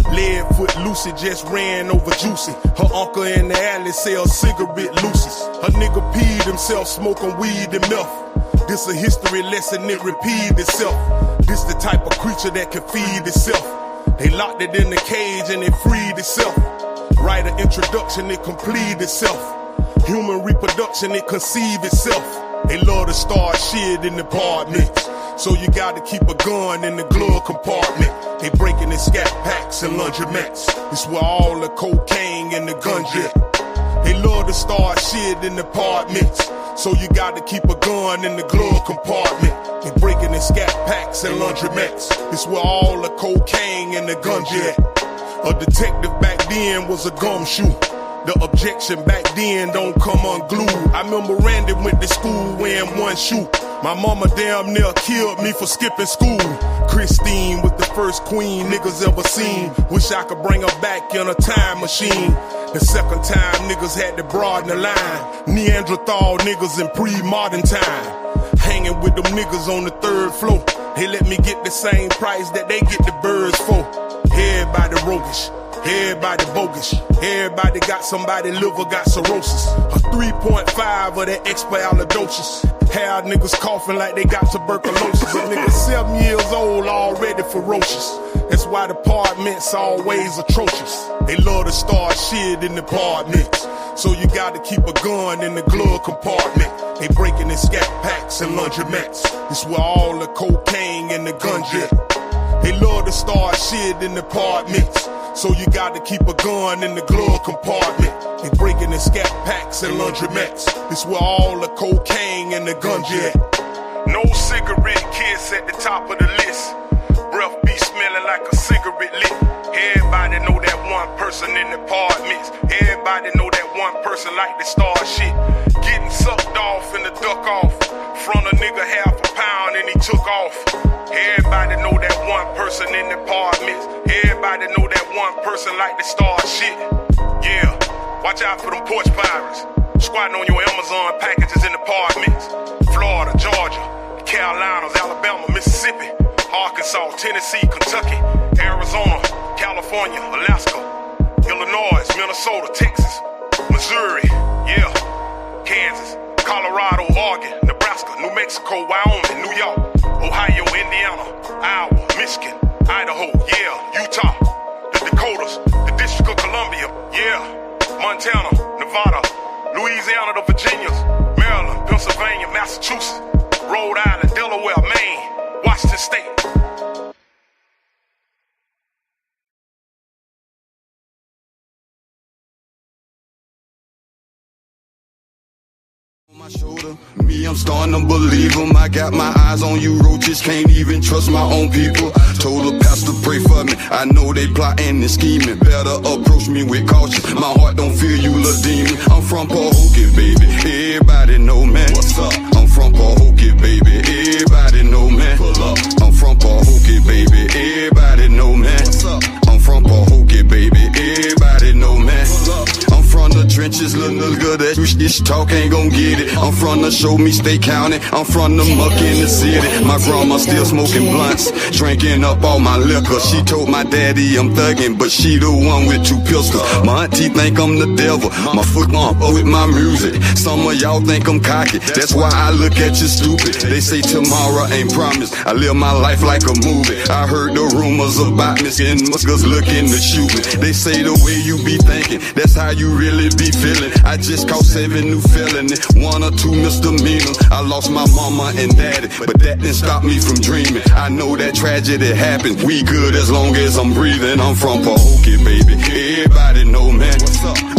Leadfoot Lucy just ran over Juicy. Her uncle in the alley sells cigarette Lucy's. Her nigga peed himself smoking weed and meth. This a history lesson, it repeat itself. This the type of creature that can feed itself. They locked it in the cage and it freed itself. Write an introduction, it complete itself. Human reproduction, it conceive itself. They love to start shit in the apartments. So you gotta keep a gun in the glove compartment. They breaking in scat packs and laundromats. This where all the cocaine and the ganja. They love to start shit in the apartments. So you gotta keep a gun in the glove compartment. They breaking in scat packs and laundromats. This where all the cocaine and the ganja. A detective back then was a gumshoe. The objection back then don't come unglued. I remember Randy went to school wearing one shoe. My mama damn near killed me for skipping school. Christine was the first queen niggas ever seen. Wish I could bring her back in a time machine. The second time niggas had to broaden the line. Neanderthal niggas in pre-modern time. Hanging with them niggas on the third floor. They let me get the same price that they get the birds for. Everybody roguish. Everybody bogus. Everybody got somebody liver got cirrhosis. A 3.5 of that expialidocious. Had niggas coughing like they got tuberculosis. A nigga 7 years old already ferocious. That's why the apartments always atrocious. They love to start shit in the apartments. So you gotta keep a gun in the glove compartment. They breaking in scat packs and laundromats. This where all the cocaine and the ganja. They love to start shit in the apartments. So you gotta keep a gun in the glove compartment. They breaking in scat packs and laundromats. This where all the cocaine and the ganja. No cigarette kiss at the top of the list. Breath be smelling like a cigarette lit. Everybody know that one person in the apartments. Everybody know that one person like to start shit. Getting sucked off and the duck off. Front a nigga half a pound and he took off. Everybody know that one person in the apartments. Everybody know that one person like to start shit. Yeah, watch out for them porch pirates. Squatting on your Amazon packages in apartments. Florida, Georgia, Carolinas, Alabama, Mississippi, Arkansas, Tennessee, Kentucky, Arizona, California, Alaska, Illinois, Minnesota, Texas, Missouri, yeah, Kansas, Colorado, Oregon, Nebraska, New Mexico, Wyoming, New York, Ohio, Indiana, Iowa, Michigan, Idaho, yeah, Utah, the Dakotas, the District of Columbia, yeah, Montana, Nevada, Louisiana, the Virginias, Maryland, Pennsylvania, Massachusetts, Rhode Island, Delaware, Maine, Washington State. My shoulder, me, I'm starting to believe them. I got my eyes on you, roaches, can't even trust my own people. Told the pastor pray for me, I know they plotting and scheming. Better approach me with caution, my heart don't feel you, little demon. I'm from Pahokee, baby, everybody know, man. What's up? I'm from Pahokee, baby, everybody know, man. Pull up. I'm from Pahokee, baby, everybody know, man. What's up? I'm from Pahokee, baby, everybody know, man. Pull up. I'm from the trenches, little nigga, that this talk ain't gon' get it. I'm from the show me stay counting. I'm from the muck in the city. My grandma still smoking blunts, drinking up all my liquor. She told my daddy I'm thugging, but she the one with two pistols. My auntie think I'm the devil. My foot on with my music. Some of y'all think I'm cocky. That's why I look at you stupid. They say tomorrow ain't promised. I live my life like a movie. I heard the rumors about me and muskers looking to shoot me. They say the way you be thinking, that's how you really be be feeling. I just caught 7 new felonies, 1 or 2 misdemeanors. I lost my mama and daddy, but that didn't stop me from dreaming. I know that tragedy happened. We good as long as I'm breathing. I'm from Pahokee, baby. Everybody know, man.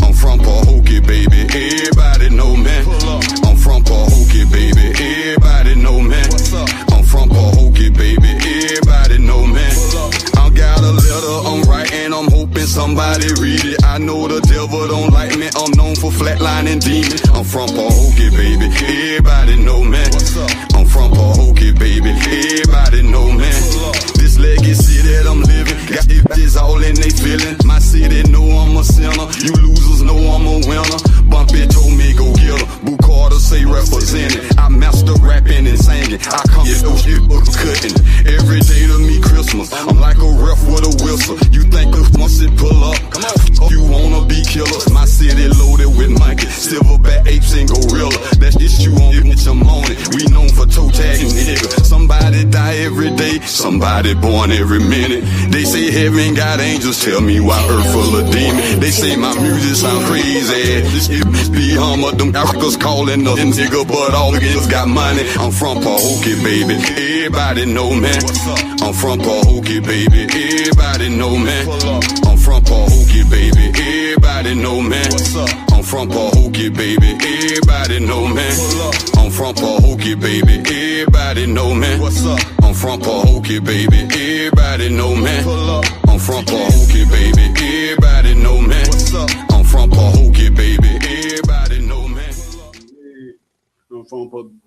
I'm from Pahokee, baby. Everybody know, man. I'm from Pahokee, baby. Everybody know, man. I'm from Pahokee, baby. Everybody know, man. I got a letter I'm writing, I'm hoping somebody read it. I know the devil don't like me, I'm known for flatlining demons. I'm from Pahokee, baby. Everybody know, man. I'm from Pahokee, baby. Everybody know, man. This legacy that I'm living, got these bitches all in they feeling. My city know I'm a sinner, you losers know I'm a winner. Bumpy told me go get her, Boo Carter say represent it. I master rapping and singing, I come here no shit but cutting. Every day to me Christmas, I'm like a ref with a whistle. You think once it pull up, you wanna be killers. My city loaded with monkeys, silverback apes and gorilla. That's this you on your morning. We known for toe tagging nigga. Somebody die every day, somebody born every minute. They say heaven got angels, tell me why earth full of demons. They say my music sound crazy. This shit be hummer, them Africans calling us nigga, but all niggas got money. I'm from Pahokee, baby. Everybody know, man. I'm from Pahokee, baby. Everybody know, man. I'm from Pahokee, baby. Everybody know, man. I'm from Pahokee, baby. Everybody know, man. I'm from Pahokee, baby. Everybody know, man. I'm from Pahokee, baby. Everybody know, man. I'm from Pahokee, baby. Everybody know, man. I'm from Pahokee, baby. Everybody know, man. I'm from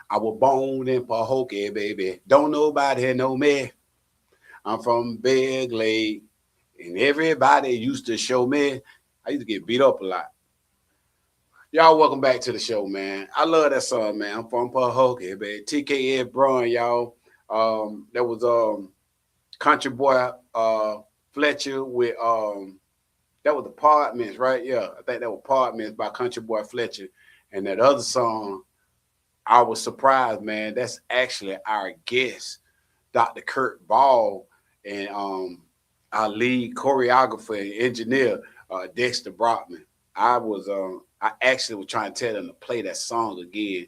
I was born in Pahokee, baby. Don't nobody know me. I'm from Big Lake, and everybody used to show me. I used to get beat up a lot. Y'all, welcome back to the show, man. I love that song, man. I'm from Pahokee, baby. TKF Braun, y'all. That was Country Boy Fletcher with that was Apartments, right? Yeah, I think that was Apartments by Country Boy Fletcher. And that other song, I was surprised, man. That's actually our guest, Dr. Kurt Ball, and our lead choreographer and engineer, Dexter Brockman. I actually was trying to tell them to play that song again.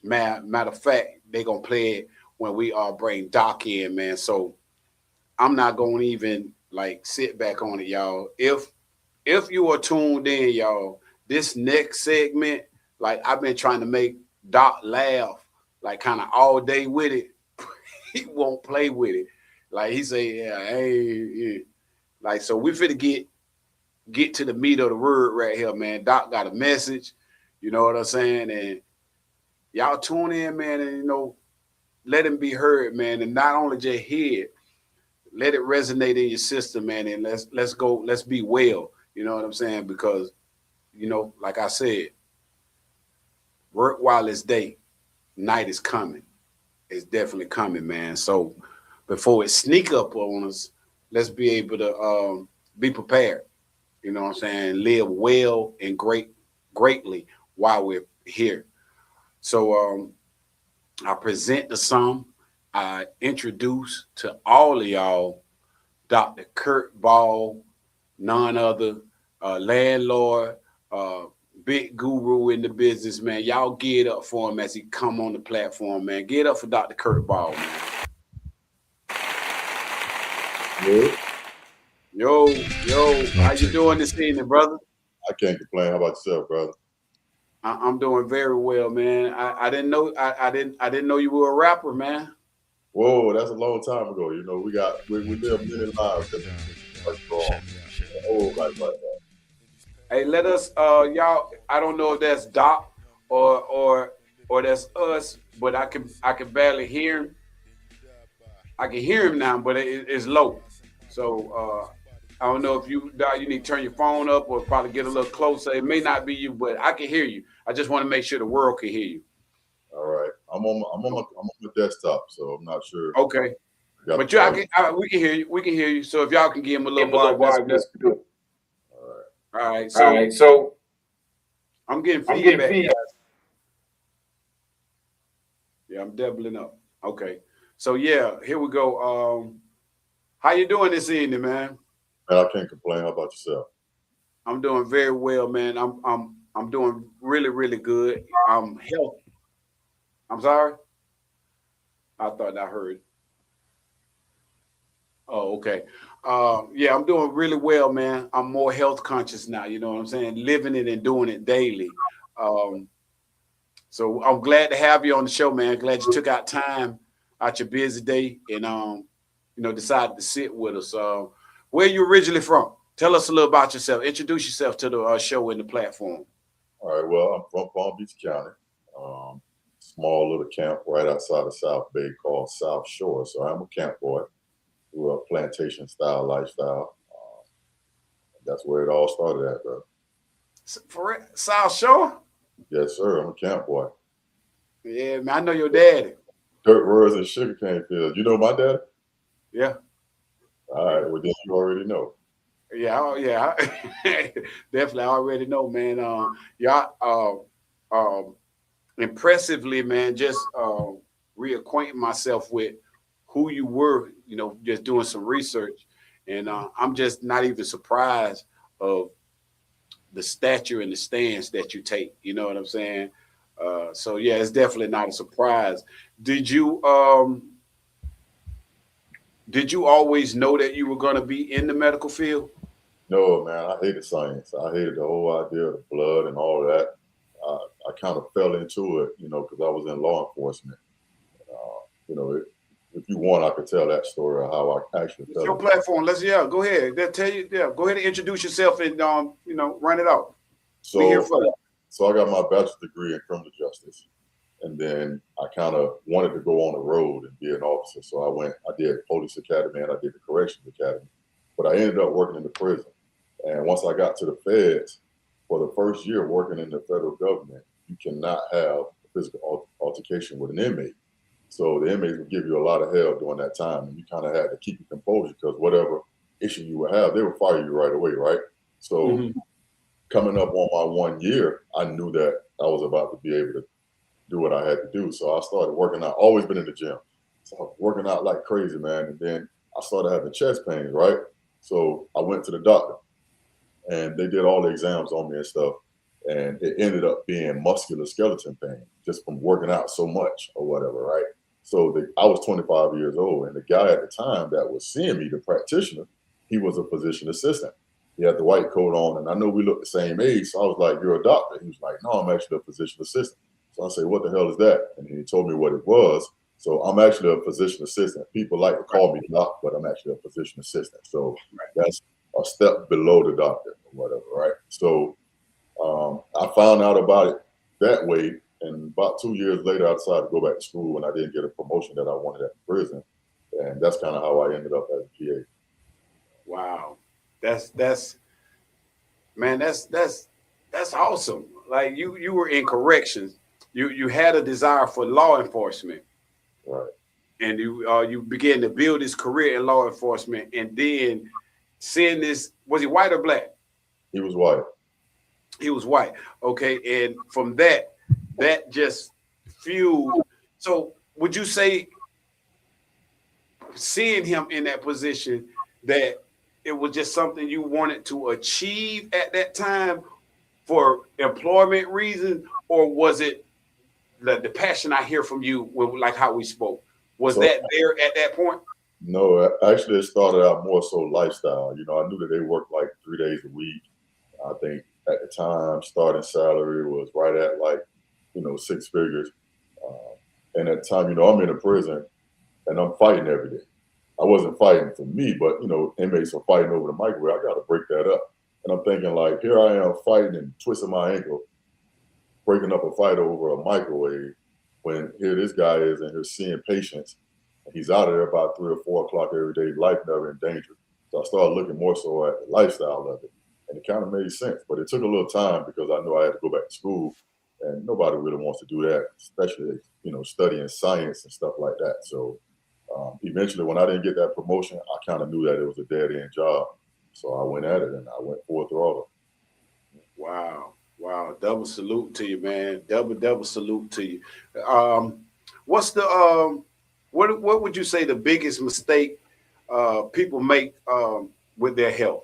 Matter of fact, they're gonna play it when we bring Doc in, man. So I'm not gonna even like sit back on it, y'all. If you are tuned in, y'all, this next segment, like I've been trying to make Doc laugh, like kind of all day with it. He won't play with it. Like he say, yeah, hey, yeah. Like so we finna get to the meat of the word right here, man. Doc got a message, you know what I'm saying? And y'all tune in, man, and let him be heard, man. And not only just hear it, let it resonate in your system, man. And let's go, let's be well. You know what I'm saying? Because, like I said, work while it's day, night is coming. It's definitely coming, man. So before it sneak up on us, let's be able to be prepared. You know what I'm saying? Live well and greatly while we're here. So I present the sum. I introduce to all of y'all Dr. Kurt Ball, none other, landlord, big guru in the business, man. Y'all get up for him as he come on the platform, man. Get up for Dr. Kurt Ball, man. Yo, how you doing this evening, brother? I can't complain. How about yourself, brother? I'm doing very well, man. I didn't know I didn't know you were a rapper, man. Whoa, that's a long time ago. We live many lives. Old like that. Hey, let us y'all. I don't know if that's Doc or that's us, but I can barely hear him. I can hear him now, but it's low. So I don't know if you need to turn your phone up or probably get a little closer. It may not be you, but I can hear you. I just want to make sure the world can hear you. All right, I'm on the desktop, so I'm not sure. Okay, but we can hear you. We can hear you. So if y'all can give him a little vibe, that's good. All right. So I'm getting feedback. Yeah, I'm doubling up. Okay. So yeah, here we go. How you doing this evening, man? I can't complain. How about yourself? I'm doing very well, man. I'm doing really, really good. Health. I'm sorry. I thought I heard. Oh, okay. Yeah, I'm doing really well, man. I'm more health conscious now. You know what I'm saying? Living it and doing it daily. Um, so I'm glad to have you on the show, man. Glad you took out time out your busy day and decided to sit with us. Where you originally from? Tell us a little about yourself. Introduce yourself to the show and the platform. All right. Well, I'm from Palm Beach County. Small little camp right outside of South Bay called South Shore. So I'm a camp boy. Grew up plantation style lifestyle. That's where it all started at, bro. For South Shore? Yes, sir. I'm a camp boy. Yeah, man. I know your daddy. Dirt roads and sugarcane fields. You know my dad? Yeah. All right. Well, then you already know. Yeah, yeah. Definitely. I already know, man. Impressively, man, just reacquainting myself with who you were, just doing some research. And I'm just not even surprised of the stature and the stance that you take. You know what I'm saying? So yeah, it's definitely not a surprise. Did you always know that you were going to be in the medical field? No, man, I hated science. I hated the whole idea of the blood and all of that. I kind of fell into it, because I was in law enforcement. If you want, I could tell that story of how I actually fell. It's your platform. Go ahead. They'll tell you. Yeah, go ahead and introduce yourself and run it out. So, I got my bachelor's degree in criminal justice, and then I kind of wanted to go on the road and be an officer. So I did police academy and I did the corrections academy, but I ended up working in the prison. And once I got to the feds, for the first year working in the federal government, you cannot have a physical altercation with an inmate. So the inmates would give you a lot of hell during that time, and you kind of had to keep your composure because whatever issue you would have, they would fire you right away, right? So coming up on my 1 year, I knew that I was about to be able to do what I had to do. So I started working out. Always been in the gym. So I was working out like crazy, man. And then I started having chest pains, right? So I went to the doctor, and they did all the exams on me and stuff. And it ended up being muscular skeleton pain just from working out so much or whatever, right? So I was 25 years old, and the guy at the time that was seeing me, the practitioner, he was a physician assistant. He had the white coat on, and I know we looked the same age, so I was like, "You're a doctor?" He was like, "No, I'm actually a physician assistant." So I said, "What the hell is that?" And he told me what it was. So I'm actually a physician assistant. People like to call me doc, but I'm actually a physician assistant. So that's a step below the doctor or whatever, right? So I found out about it that way, and about 2 years later, I decided to go back to school when I didn't get a promotion that I wanted at the prison, and that's kind of how I ended up as a PA. Wow, that's awesome. Like you were in corrections. You had a desire for law enforcement, right? And you began to build this career in law enforcement, and then seeing this, was he white or black? He was white. He was white. Okay. And from that just fueled. So would you say seeing him in that position that it was just something you wanted to achieve at that time for employment reasons, or was it the passion I hear from you like how we spoke? Was that there at that point? No, actually it started out more so lifestyle. I knew that they worked like 3 days a week. I think at the time, starting salary was right at 6 figures. And at the time, I'm in a prison and I'm fighting every day. I wasn't fighting for me, but, inmates are fighting over the microwave. I got to break that up. And I'm thinking here I am fighting and twisting my ankle, breaking up a fight over a microwave when here this guy is and he's seeing patients. And he's out of there about 3 or 4 o'clock every day, life never in danger. So I started looking more so at the lifestyle of it. And it kind of made sense, but it took a little time because I knew I had to go back to school, and nobody really wants to do that, especially, studying science and stuff like that. So eventually when I didn't get that promotion, I kind of knew that it was a dead end job. So I went at it and I went full throttle. Wow. Double salute to you, man. Double salute to you. What's the, what would you say the biggest mistake people make with their health?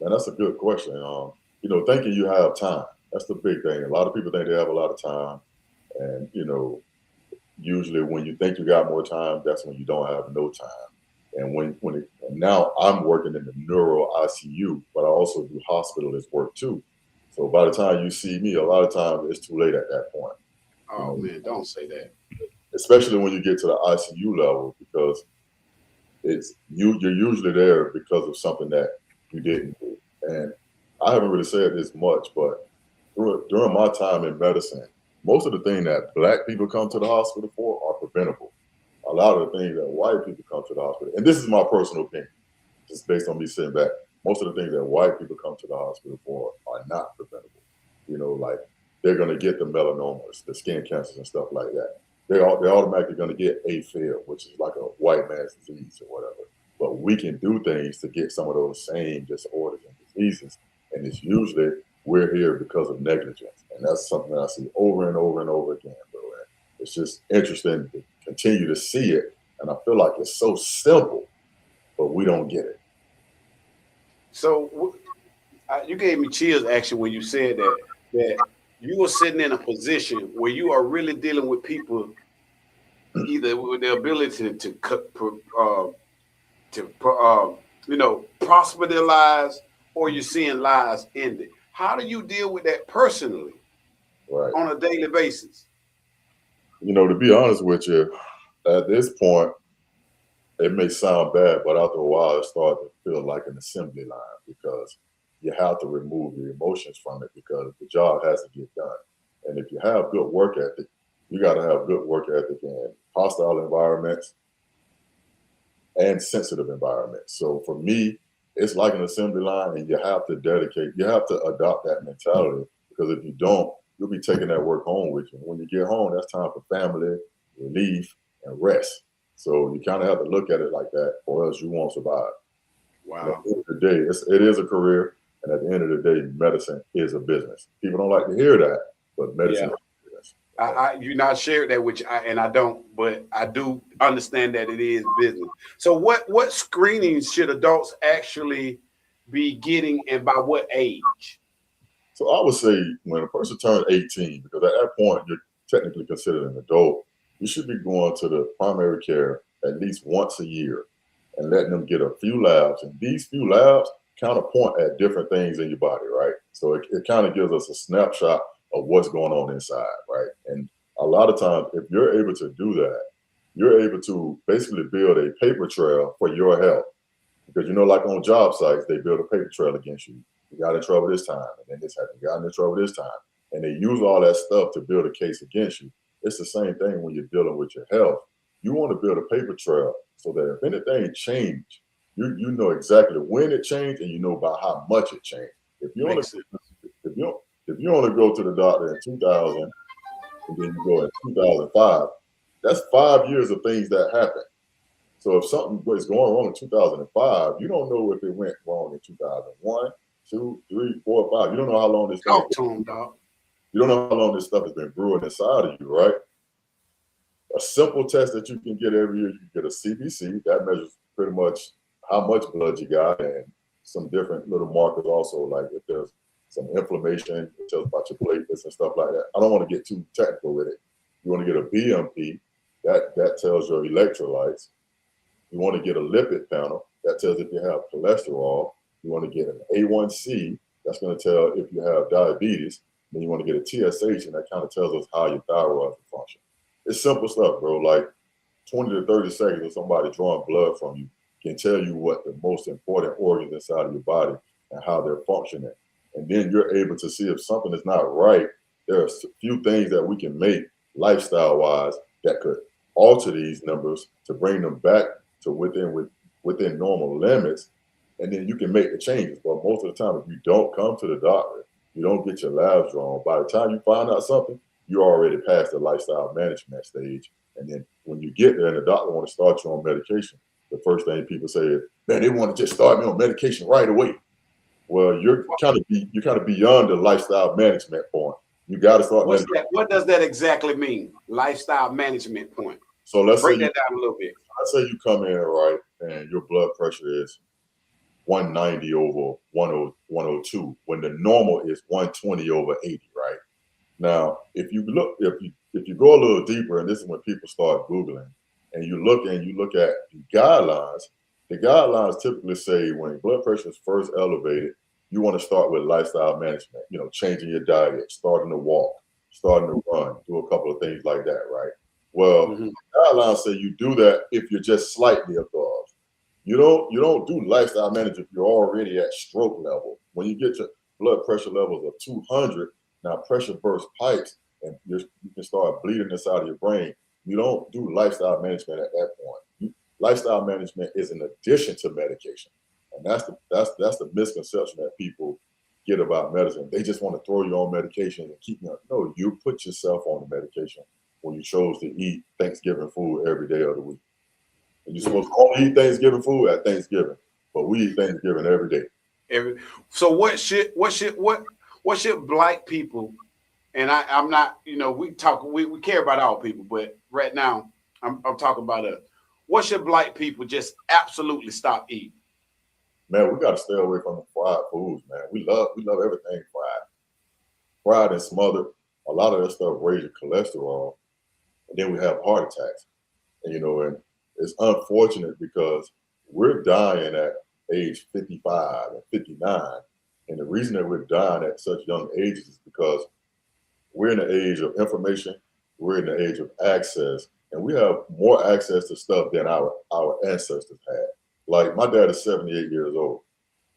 Man, that's a good question. You know, thinking you have time. That's the big thing. A lot of people think they have a lot of time. And, you know, usually when you think you got more time, that's when you don't have no time. And and now I'm working in the neuro ICU, but I also do hospitalist work too. So by the time you see me, a lot of times it's too late at that point. Oh man, don't say that. Especially when you get to the ICU level, because you're usually there because of something that you didn't do. And I haven't really said this much, but during my time in medicine, most of the things that black people come to the hospital for are preventable. A lot of the things that white people come to the hospital, and this is my personal opinion, just based on me sitting back, most of the things that white people come to the hospital for are not preventable. You know, like they're going to get the melanomas, the skin cancers and stuff like that. They're automatically going to get AFib, which is like a white man's disease or whatever. But we can do things to get some of those same disorders and diseases. And it's usually we're here because of negligence. And that's something that I see over and over and over again, bro. And it's just interesting to continue to see it. And I feel like it's so simple, but we don't get it. So you gave me chills actually when you said that you were sitting in a position where you are really dealing with people either with the ability to prosper their lives, or you're seeing lives ended. How do you deal with that personally on a daily basis? You know, to be honest with you, at this point, it may sound bad, but after a while, it starts to feel like an assembly line because you have to remove the emotions from it because the job has to get done. And if you have good work ethic, you got to have good work ethic in hostile environments and sensitive environments. So for me, it's like an assembly line, and you have to adopt that mentality, because if you don't, you'll be taking that work home with you. When you get home, that's time for family, relief, and rest. So you kind of have to look at it like that, or else you won't survive. Wow. At the end of the day, it is a career, and at the end of the day, medicine is a business. People don't like to hear that, but medicine is a business. You not shared that, which I don't, but I do understand that it is business. So what screenings should adults actually be getting, and by what age? So I would say when a person turns 18, because at that point you're technically considered an adult, you should be going to the primary care at least once a year and letting them get a few labs. And these few labs kind of point at different things in your body, right? So it kind of gives us a snapshot of what's going on inside, right? And a lot of times, if you're able to do that, you're able to basically build a paper trail for your health. Because, you know, like on job sites, they build a paper trail against you. You got in trouble this time, and then this happened. You got in trouble this time. And they use all that stuff to build a case against you. It's the same thing when you're dealing with your health. You want to build a paper trail so that if anything changed, you know exactly when it changed, and you know by how much it changed. If you only go to the doctor in 2000, and then you go in 2005, that's 5 years of things that happened. So if something was going wrong in 2005, you don't know if it went wrong in 2001, 2, 3, 4, 5. You don't know how long this Talk to him, dog. You don't know how long this stuff has been brewing inside of you, right? A simple test that you can get every year, you can get a CBC. That measures pretty much how much blood you got, and some different little markers also, like if there's some inflammation, it tells about your platelets and stuff like that. I don't want to get too technical with it. You want to get a BMP, that tells your electrolytes. You want to get a lipid panel, that tells if you have cholesterol. You want to get an A1C, that's going to tell if you have diabetes. Then you want to get a TSH, and that kind of tells us how your thyroid function. It's simple stuff, bro. Like 20 to 30 seconds of somebody drawing blood from you can tell you what the most important organs inside of your body and how they're functioning. And then you're able to see if something is not right. There are a few things that we can make lifestyle-wise that could alter these numbers to bring them back to within normal limits, and then you can make the changes. But most of the time, if you don't come to the doctor, you don't get your labs drawn, by the time you find out something, you're already past the lifestyle management stage. And then when you get there and the doctor want to start you on medication, the first thing people say is, man, they want to just start me on medication right away. Well, you're kind of beyond the lifestyle management point. You got to start. What does that exactly mean? Lifestyle management point. So let's break that down a little bit. Let's say you come in, right, and your blood pressure is 190 over 102 when the normal is 120 over 80, right? Now, if you go a little deeper, and this is when people start Googling, and you look at the guidelines typically say when blood pressure is first elevated, you want to start with lifestyle management, changing your diet, starting to walk, starting to run, do a couple of things like that, right? Well, guidelines say you do that if you're just slightly above. You don't do lifestyle management if you're already at stroke level. When you get to blood pressure levels of 200, now pressure burst pipes and you can start bleeding inside of your brain. You don't do lifestyle management at that point. Lifestyle management is an addition to medication, and that's the misconception that people get about medicine. They just want to throw you on medication and keep you on. No, you put yourself on the medication when you chose to eat Thanksgiving food every day of the week. And you're supposed to only eat Thanksgiving food at Thanksgiving, but we eat Thanksgiving every day. So what should Black people, and I'm not, we care about all people, but right now I'm talking about us. What should Black people just absolutely stop eating? Man, we got to stay away from the fried foods, man. We love everything fried and smothered. A lot of that stuff raises cholesterol, and then we have heart attacks. And and it's unfortunate because we're dying at age 55 and 59. And the reason that we're dying at such young ages is because we're in the age of information, we're in the age of access, and we have more access to stuff than our ancestors had. Like my dad is 78 years old.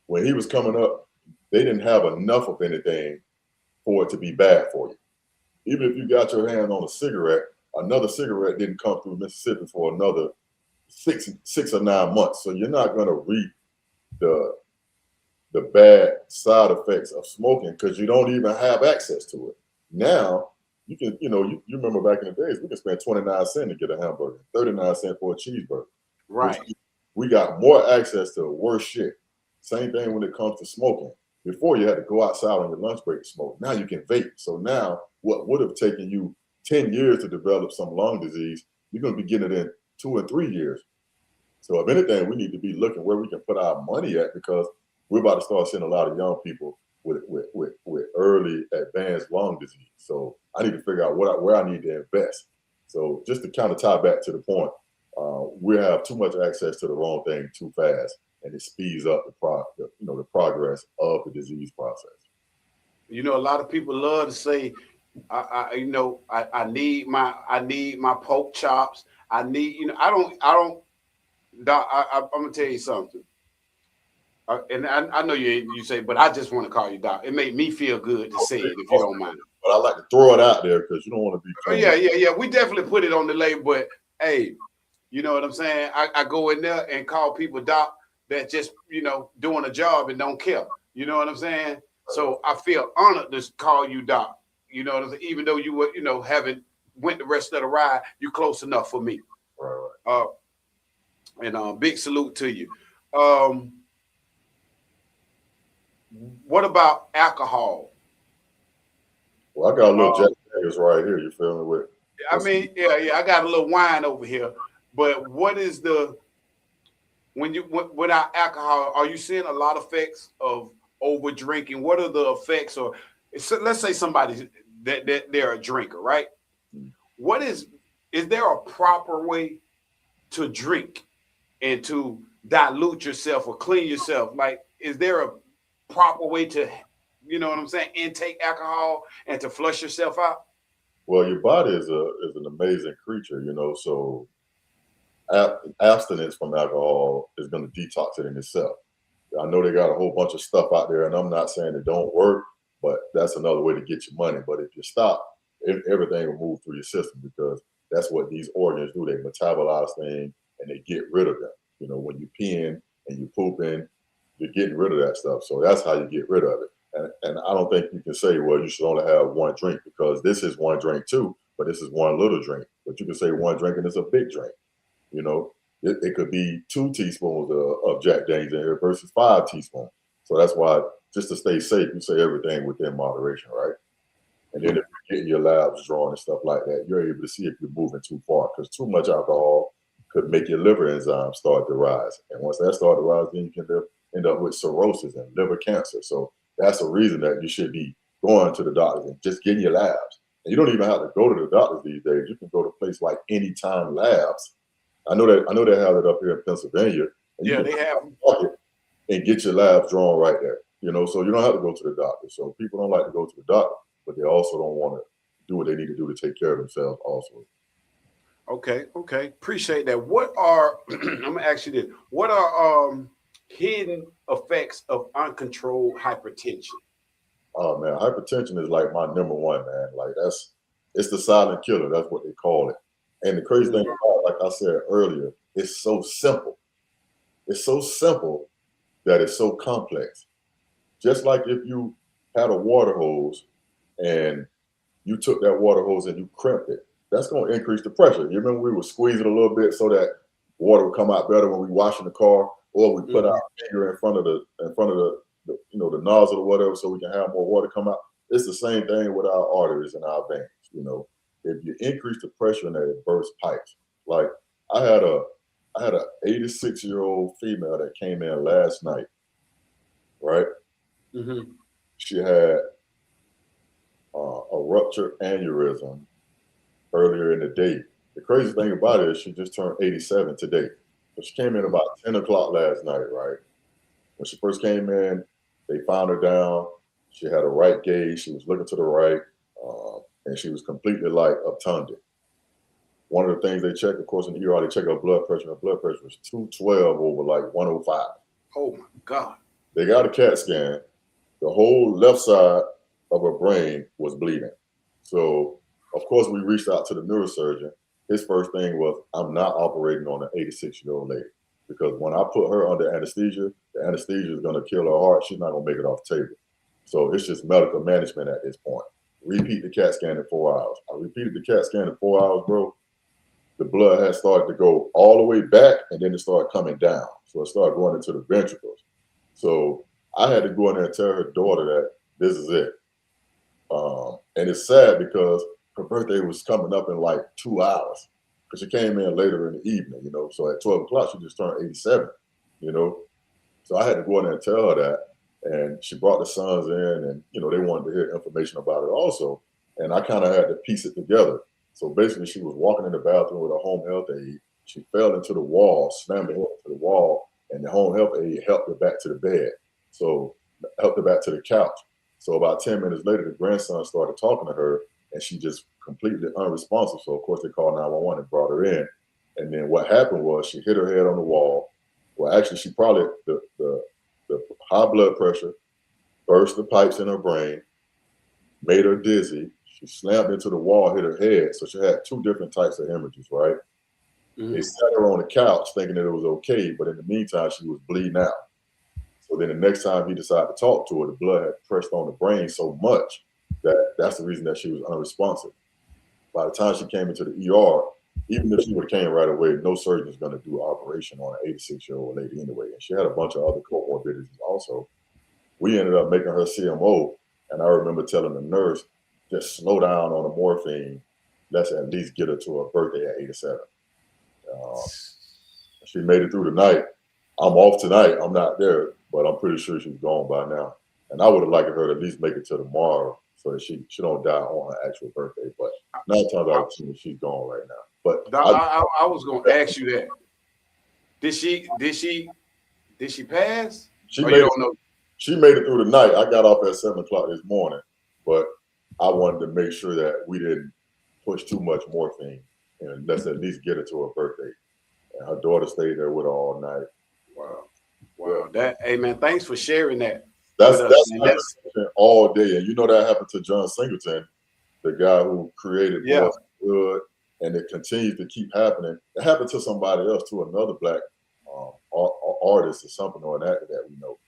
When he was coming up, they didn't have enough of anything for it to be bad for you. Even if you got your hand on a cigarette, another cigarette didn't come through Mississippi for another six or 9 months. So you're not going to reap the bad side effects of smoking because you don't even have access to it. Now you can, you remember back in the days, we could spend 29 cents to get a hamburger, 39 cents for a cheeseburger. Right. We got more access to worse shit. Same thing when it comes to smoking. Before you had to go outside on your lunch break to smoke. Now you can vape. So now what would have taken you 10 years to develop some lung disease, you're going to be getting it in 2 or 3 years. So if anything, we need to be looking where we can put our money at because we're about to start seeing a lot of young people with early advanced lung disease. So I need to figure out where I need to invest. So just to kind of tie back to the point, we have too much access to the wrong thing too fast, and it speeds up the progress of the disease process. A lot of people love to say, I need my pork chops. I'm gonna tell you something. And I know you say, but I just want to call you Doc. It made me feel good to say it, if you don't mind. But I like to throw it out there because you don't want to be. Oh, yeah. We definitely put it on the label, but hey, you know what I'm saying? I go in there and call people Doc that just doing a job and don't care. You know what I'm saying? So I feel honored to call you Doc. You know what I'm saying? Even though you were, haven't went the rest of the ride, you close enough for me. Right. And big salute to you. What about alcohol? Well, I got a little Jack Daniels right here. You feel me? With I got a little wine over here. But what is without alcohol, are you seeing a lot of effects of over drinking? What are the effects? Or let's say somebody that they're a drinker, right? What is there a proper way to drink and to dilute yourself or clean yourself? Like, is there a proper way to, intake alcohol and to flush yourself out? Well, your body is an amazing creature, so abstinence from alcohol is going to detox it in itself. I know they got a whole bunch of stuff out there, and I'm not saying it don't work, but that's another way to get your money. But if you stop, everything will move through your system because that's what these organs do. They metabolize things and they get rid of them. When you peeing and you pooping, you're getting rid of that stuff. So that's how you get rid of it. And I don't think you can say, well, you should only have one drink because this is one drink too, but this is one little drink. But you can say one drink and it's a big drink. It could be 2 teaspoons of Jack Daniels in here versus 5 teaspoons. So that's why, just to stay safe, you say everything within moderation, right? And then if you're getting your labs drawn and stuff like that, you're able to see if you're moving too far because too much alcohol could make your liver enzymes start to rise. And once that starts to rise, then you can end up with cirrhosis and liver cancer. So that's a reason that you should be going to the doctors and just getting your labs. And you don't even have to go to the doctors these days. You can go to a place like Anytime Labs. I know they have it up here in Pennsylvania. And Yeah, they have and get your labs drawn right there. You know, so you don't have to go to the doctor. So people don't like to go to the doctor, but they also don't want to do what they need to do to take care of themselves also. Okay. Appreciate that. What are I'm gonna ask you this? What are hidden effects of uncontrolled hypertension? Oh man, hypertension is like my number one, man. Like it's the silent killer. That's what they call it. And the crazy thing about it, like I said earlier, it's so simple. It's so simple that it's so complex. Just like if you had a water hose and you took that water hose and you crimped it, that's going to increase the pressure. You remember we would squeeze it a little bit so that water would come out better when we washing the car, or we put our finger in front of the the nozzle or whatever, so we can have more water come out. It's the same thing with our arteries and our veins. You know, if you increase the pressure in there, it bursts pipes. Like I had a 86-year-old female that came in last night, right? Mm-hmm. She had a ruptured aneurysm earlier in the day. The crazy thing about it is she just turned 87 today. So she came in about 10 o'clock last night, right? When she first came in, they found her down. She had a right gaze. She was looking to the right, and she was completely like obtunded. One of the things they check, of course, in the ER, they check her blood pressure. Her blood pressure was 212 over like 105. Oh my God. They got a CAT scan. The whole left side of her brain was bleeding. So, of course, we reached out to the neurosurgeon. His first thing was, I'm not operating on an 86-year-old lady, because when I put her under anesthesia, the anesthesia is going to kill her heart. She's not going to make it off the table. So it's just medical management at this point. Repeat the CAT scan in 4 hours. I repeated the CAT scan in 4 hours, bro. The blood had started to go all the way back, and then it started coming down. So it started going into the ventricles. So I had to go in there and tell her daughter that this is it. And it's sad because her birthday was coming up in like 2 hours, because she came in later in the evening, you know. So at 12 o'clock, she just turned 87, you know. So I had to go in there and tell her that. And she brought the sons in, and, you know, they wanted to hear information about it also. And I kind of had to piece it together. So basically, she was walking in the bathroom with a home health aide. She fell into the wall, slammed her head into the wall, and the home health aide helped her back to the bed. So helped her back to the couch. So about 10 minutes later, the grandson started talking to her, and she just completely unresponsive. So, of course, they called 911 and brought her in. And then what happened was she hit her head on the wall. Well, actually, she probably, the high blood pressure burst the pipes in her brain, made her dizzy. She slammed into the wall, hit her head. So she had two different types of hemorrhages, right? They sat her on the couch thinking that it was okay, but in the meantime, she was bleeding out. So then the next time he decided to talk to her, the blood had pressed on the brain so much that that's the reason that she was unresponsive. By the time she came into the ER, even if she would have came right away, no surgeon is going to do an operation on an 86-year-old lady anyway. And she had a bunch of other comorbidities also. We ended up making her CMO, and I remember telling the nurse, just slow down on the morphine. Let's at least get her to her birthday at 87. She made it through the night. I'm off tonight. I'm not there, but I'm pretty sure she's gone by now. And I would have liked her to at least make it to tomorrow so that she don't die on her actual birthday. But 9 times out of 10, she's gone right now. But I was going to ask you that. Did she pass? She made it through the night. I got off at 7 o'clock this morning, but I wanted to make sure that we didn't push too much morphine, and let's at least get her to her birthday. And her daughter stayed there with her all night. Wow. Hey man, thanks for sharing that. That's all day. And you know that happened to John Singleton, the guy who created Boys Good, and it continues to keep happening. It happened to somebody else, to another black artist or something or that we know.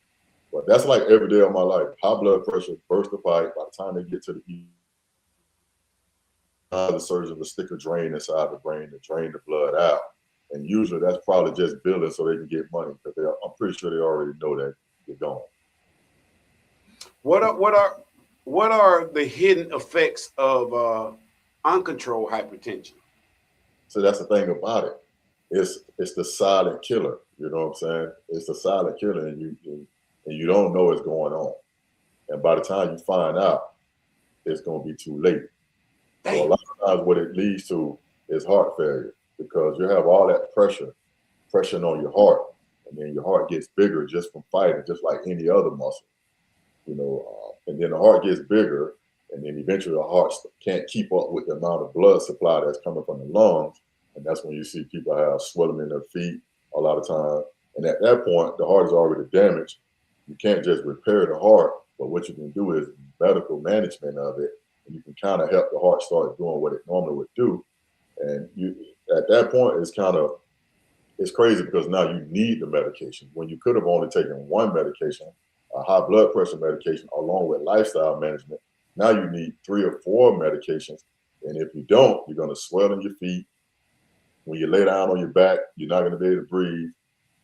But that's like every day of my life. High blood pressure, burst the pipe. By the time they get to the surgeon will stick a drain inside the brain to drain the blood out. And usually that's probably just billing so they can get money, because I'm pretty sure they already know that they're gone. What are the hidden effects of uncontrolled hypertension? So that's the thing about it. it's the silent killer. You know what I'm saying? It's the silent killer, and you don't know what's going on. And by the time you find out, it's going to be too late. So a lot of times what it leads to is heart failure, because you have all that pressure on your heart, and then your heart gets bigger just from fighting, just like any other muscle. And then the heart gets bigger, and then eventually the heart can't keep up with the amount of blood supply that's coming from the lungs, and that's when you see people have swelling in their feet a lot of times. And at that point, the heart is already damaged. You can't just repair the heart, but what you can do is medical management of it, and you can kind of help the heart start doing what it normally would do. And at that point, it's crazy, because now you need the medication when you could have only taken one medication, a high blood pressure medication, along with lifestyle management. Now you need 3 or 4 medications. And if you don't, you're going to swell in your feet. When you lay down on your back, you're not going to be able to breathe.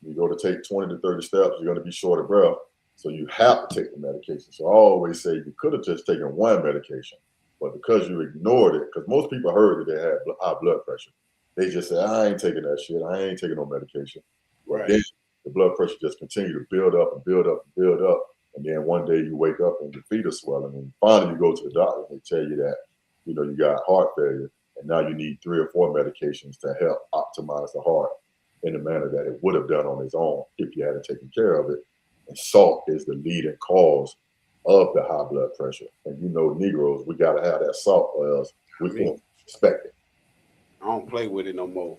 You go to take 20 to 30 steps, you're going to be short of breath. So you have to take the medication. So I always say you could have just taken one medication, but because you ignored it, because most people heard that they had high blood pressure, they just said, I ain't taking that shit. I ain't taking no medication. Right. Then the blood pressure just continued to build up and build up and build up. And then one day you wake up and your feet are swelling. And finally you go to the doctor and they tell you that, you got heart failure. And now you need 3 or 4 medications to help optimize the heart in the manner that it would have done on its own if you hadn't taken care of it. And salt is the leading cause of the high blood pressure. And Negroes, we got to have that salt, or else we can't expect it. I don't play with it no more.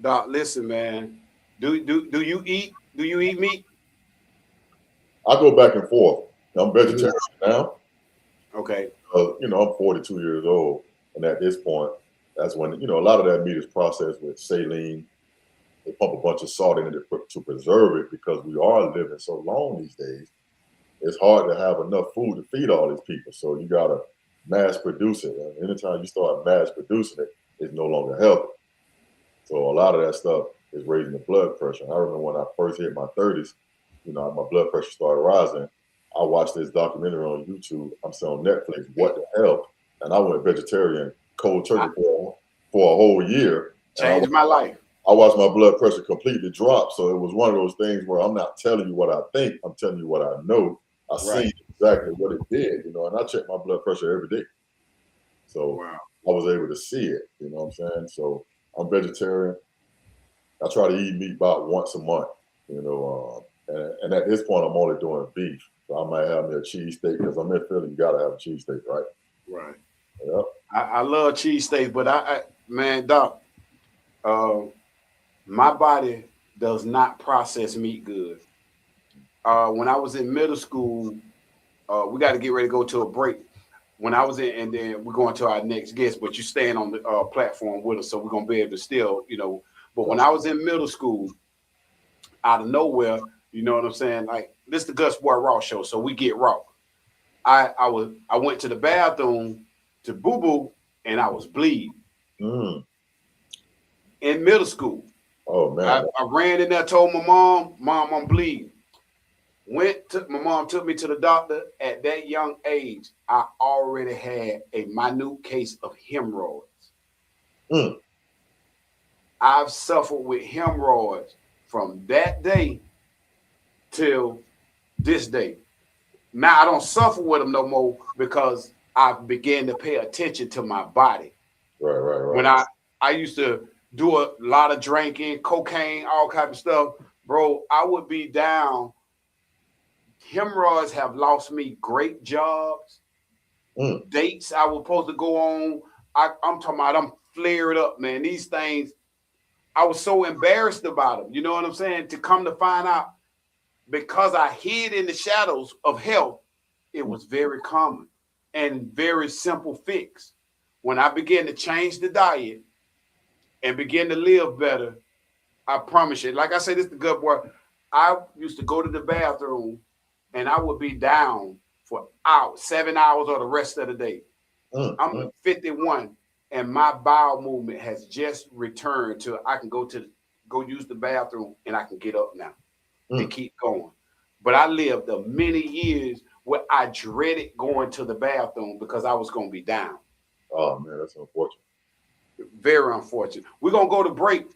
Doc, listen, man. Do you eat meat? I go back and forth. I'm vegetarian now. Okay. I'm 42 years old, and at this point, that's when a lot of that meat is processed with saline. They pump a bunch of salt in it to preserve it, because we are living so long these days. It's hard to have enough food to feed all these people, so you gotta mass produce it. And anytime you start mass producing it, it's no longer healthy. So a lot of that stuff is raising the blood pressure. I remember when I first hit my 30s, my blood pressure started rising. I watched this documentary on YouTube. I'm still on Netflix. What the hell? And I went vegetarian, cold turkey for a whole year. Changed my life. I watched my blood pressure completely drop. So it was one of those things where I'm not telling you what I think. I'm telling you what I know. I seen exactly what it did, and I check my blood pressure every day. So I was able to see it, you know what I'm saying? So I'm vegetarian. I try to eat meat about once a month, and at this point I'm only doing beef. So I might have me a cheesesteak, because I'm in Philly, you gotta have a cheesesteak, right? Right. Yeah. I love cheesesteak, but man, Doc, my body does not process meat good. When I was in middle school, we got to get ready to go to a break. When I was in, and then we're going to our next guest, but you're staying on the platform with us, so we're going to be able to still, But when I was in middle school, out of nowhere, you know what I'm saying? Like, this is the Gus Boy Raw show, so we get raw. I went to the bathroom to boo-boo, and I was bleeding. In middle school. Oh, man. I ran in there, told my mom, I'm bleeding. My mom took me to the doctor. At that young age, I already had a minute case of hemorrhoids. I've suffered with hemorrhoids from that day till this day. Now I don't suffer with them no more, because I began to pay attention to my body. Right. When I used to do a lot of drinking, cocaine, all kind of stuff, bro, I would be down. Hemorrhoids have lost me great jobs, dates I was supposed to go on. I'm talking about I'm flared up, man. These things, I was so embarrassed about them. You know what I'm saying? To come to find out, because I hid in the shadows of health, it was very common and very simple fix. When I began to change the diet and begin to live better, I promise you, like I said, this is the good boy. I used to go to the bathroom and I would be down for 7 hours or the rest of the day. I'm 51 and my bowel movement has just returned to, I can go use the bathroom and I can get up now and keep going. But I lived many years where I dreaded going to the bathroom because I was going to be down. Oh, man, that's unfortunate. Very unfortunate. We're going to go to break.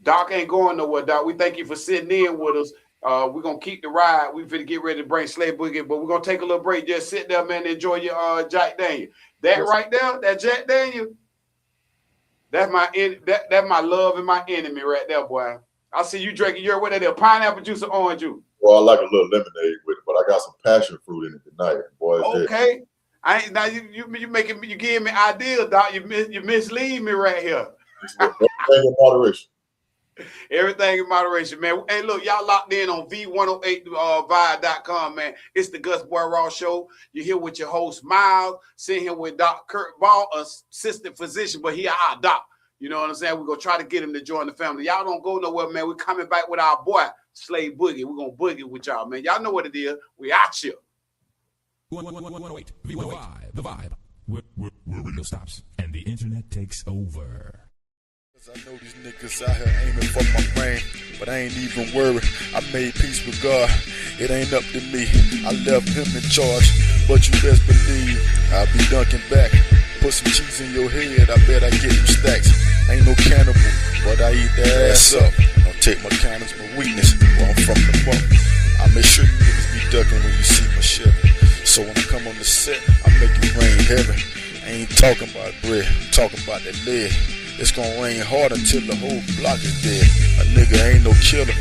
Doc ain't going nowhere, Doc. We thank you for sitting in with us. We're going to keep the ride. We're going to get ready to bring Slave Boogie, but we're going to take a little break. Just sit there, man, and enjoy your Jack Daniel. That right there, that Jack Daniel, that's my love and my enemy right there, boy. I see you drinking your, what that is, pineapple juice or orange juice? Well, I like a little lemonade with it, but I got some passion fruit in it tonight, boy. Okay. I ain't, now you giving me ideas, Doc. You mislead me right here. Everything in moderation. Everything in moderation, man. Hey, look, y'all locked in on V108vibe.com, man. It's the Gus Boy Raw Show. You're here with your host, Miles. Sitting here with Dr. Kurt Ball, assistant physician, but he our doc. You know what I'm saying? We're going to try to get him to join the family. Y'all don't go nowhere, man. We're coming back with our boy, Slave Boogie. We're going to boogie with y'all, man. Y'all know what it is. We out here. 108 V108, the vibe. Where radio stops and the internet takes over. I know these niggas out here aiming for my brain, but I ain't even worried. I made peace with God. It ain't up to me. I left him in charge, but you best believe I'll be dunking back. Put some cheese in your head, I bet I get them stacks. Ain't no cannibal, but I eat that ass up. Don't take my kindness, my weakness, where I'm from the bump. I make sure you niggas be ducking when you see my shit. So when I come on the set, I make it rain heavy. I ain't talking about bread, I'm talking about that lead. It's gonna rain hard until the whole block is dead. A nigga ain't no killer,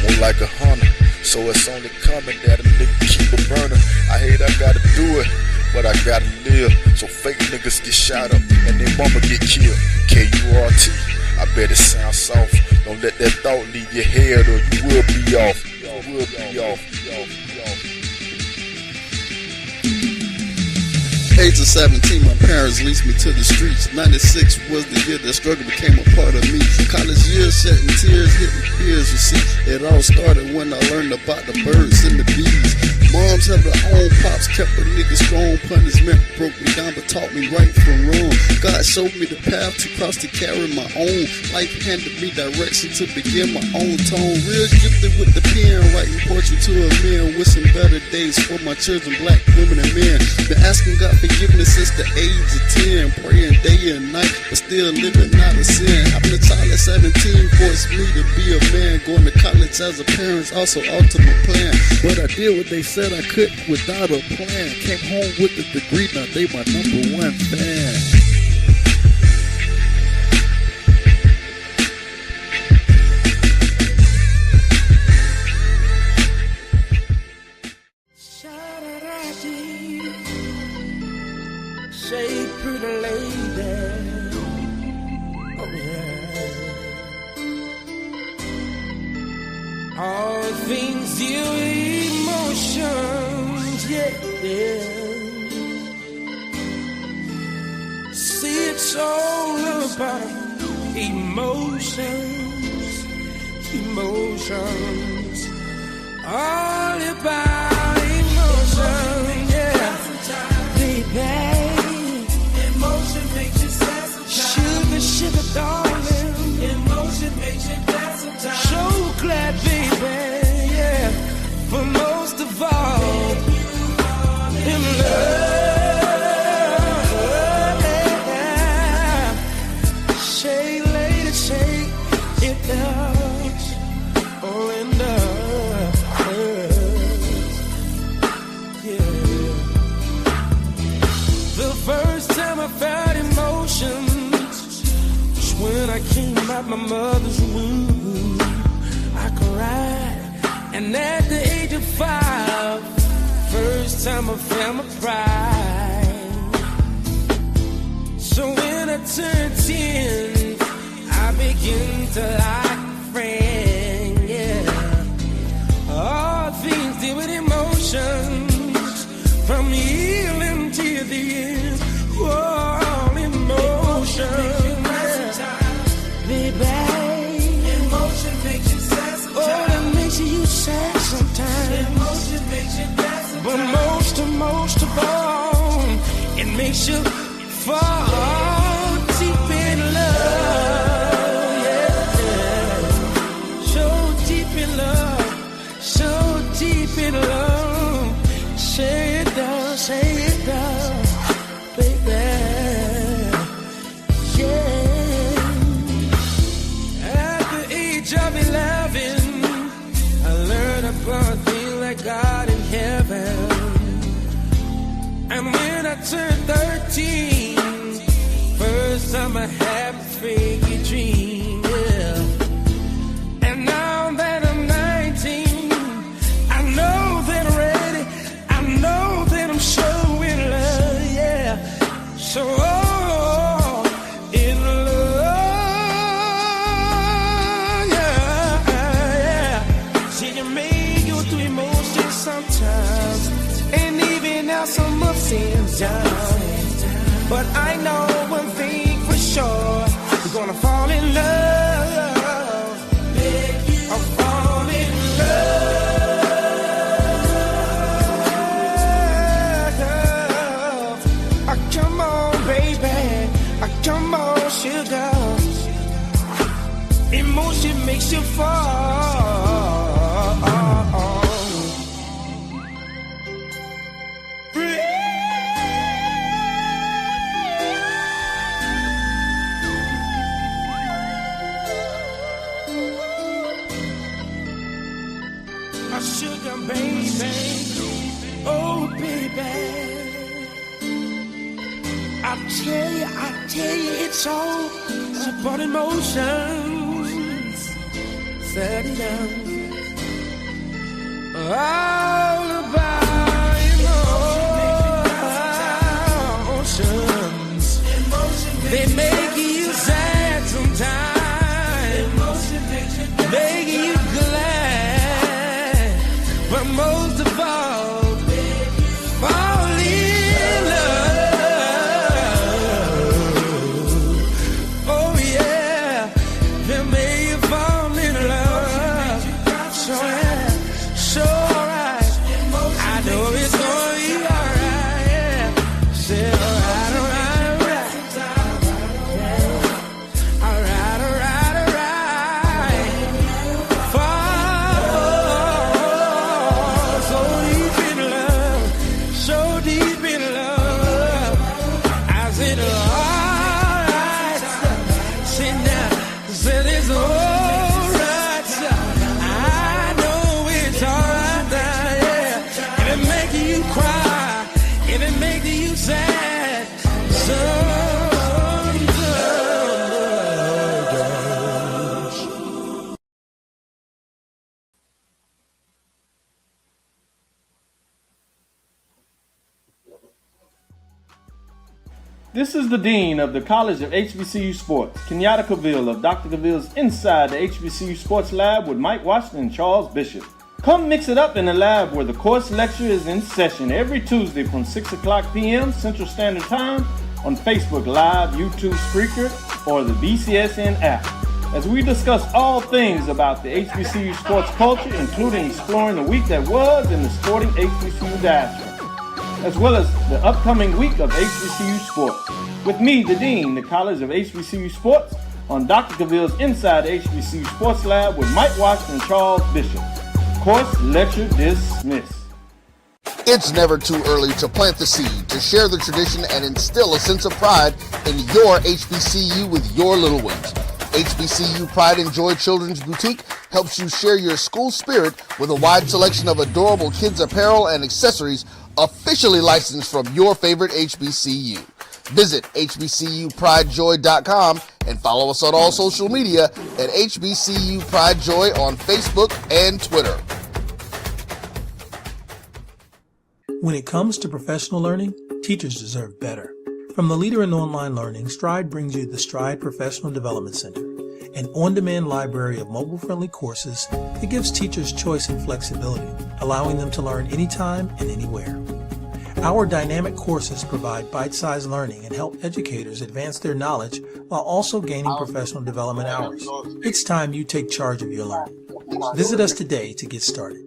more like a hunter. So it's only coming that a nigga keep a burner. I hate I gotta do it, but I gotta live. So fake niggas get shot up and their mama get killed. K-U-R-T, I bet it sounds soft. Don't let that thought leave your head or you will be off. You will be off. Age of 17, my parents leased me to the streets. 96 was the year that struggle became a part of me. College years, shedding tears, hitting fears, you see. It all started when I learned about the birds and the bees. Moms have their own pops, kept a nigga strong. Punishment broke me down but taught me right from wrong. God showed me the path to cross to carry my own. Life handed me direction to begin my own tone. Real gifted with the pen, writing portrait to a man. Wishing better days for my children, black women and men. Been asking God forgiveness since the age of 10. Praying day and night, but still living out of sin. Having a child at 17 forced me to be a man. Going to college as a parent also altered my plan. But I did what they said I couldn't without a plan. Came home with a degree, now they my #1 fan. Say pretty lady, oh yeah. All things deal with emotions, yeah. See, it's all about emotions, all about emotions, yeah. Baby, emotion makes you sad sometimes. Sugar, darling. Emotion makes you glad sometimes. So glad, baby, yeah. But most of all, in love. Say, lady, say it does. Oh, in love, yeah. The first time I felt emotions was when I came out my mother's womb. I cried, and at the age of 5, first time I felt my pride. So when I turned 10, I began to like a friend, yeah. All things deal with emotions, from healing to the end. All emotions, baby. Emotion makes you sad sometimes. Oh, that makes you sad sometimes. Emotion makes you glad sometimes. But most of all, it makes you fall deep in love, yeah. So deep in love, so deep in love. Say it down, baby. Yeah. 13, first time I had a fake dream, yeah. And now that I'm 19, I know that I'm ready, I know that I'm showing love, yeah. So in love, yeah. See, you may go through emotions sometimes, and even now some ups and downs. But I know one thing for sure, we're gonna fall in love. I'll fall in love. Come on, baby. Come on, sugar. Emotion makes you fall. Sugar baby, oh baby, I tell you, it's all about emotions. Set it down, all about emotions. They make you sad sometimes, make you glad. But most of all, fall in love. Oh yeah, they make you fall in love. So yeah, so alright. I know it's gonna be alright. Yeah, say alright, alright, alright, alright, alright. So deep in love, I said, alright, sit down, said it's alright, I know it's alright, yeah, if it make you cry, if it make you sad, This is the Dean of the College of HBCU Sports, Kenyatta Cavill of Dr. Cavill's Inside the HBCU Sports Lab with Mike Washington and Charles Bishop. Come mix it up in the lab where the course lecture is in session every Tuesday from 6 o'clock p.m. Central Standard Time on Facebook Live, YouTube Spreaker, or the BCSN app, as we discuss all things about the HBCU sports culture, including exploring the week that was in the sporting HBCU diaspora, as well as the upcoming week of HBCU sports. With me, the Dean, the College of HBCU Sports, on Dr. Cavill's Inside the HBCU Sports Lab with Mike Washington and Charles Bishop. Course lecture dismissed. It's never too early to plant the seed, to share the tradition, and instill a sense of pride in your HBCU with your little ones. HBCU Pride and Joy Children's Boutique helps you share your school spirit with a wide selection of adorable kids' apparel and accessories officially licensed from your favorite HBCU. Visit hbcupridejoy.com and follow us on all social media at HBCU Pride Joy on Facebook and Twitter. When it comes to professional learning, teachers deserve better. From the leader in online learning, Stride brings you the Stride Professional Development Center, an on-demand library of mobile-friendly courses that gives teachers choice and flexibility, allowing them to learn anytime and anywhere. Our dynamic courses provide bite-sized learning and help educators advance their knowledge while also gaining professional development hours. It's time you take charge of your learning. Visit us today to get started.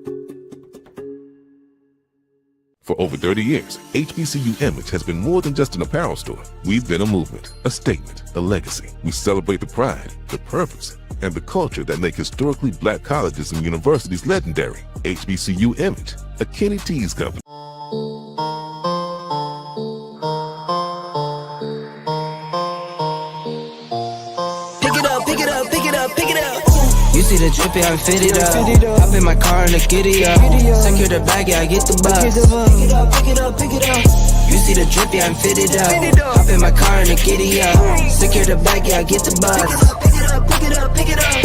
For over 30 years, HBCU Image has been more than just an apparel store. We've been a movement, a statement, a legacy. We celebrate the pride, the purpose, and the culture that make historically black colleges and universities legendary. HBCU Image, a Kenny T's company. Pick it up, pick it up, pick it up, pick it up. You see the drippy, I'm fitted up. Hop in my car and I get it up. Secure the bag, yeah, I get the bus. Pick it up, pick it up, pick it up. You see the drippy, I'm fitted up. Hop in my car and I get it up. Secure the bag, yeah, I get the bus. Pick it up, pick it up, pick it up.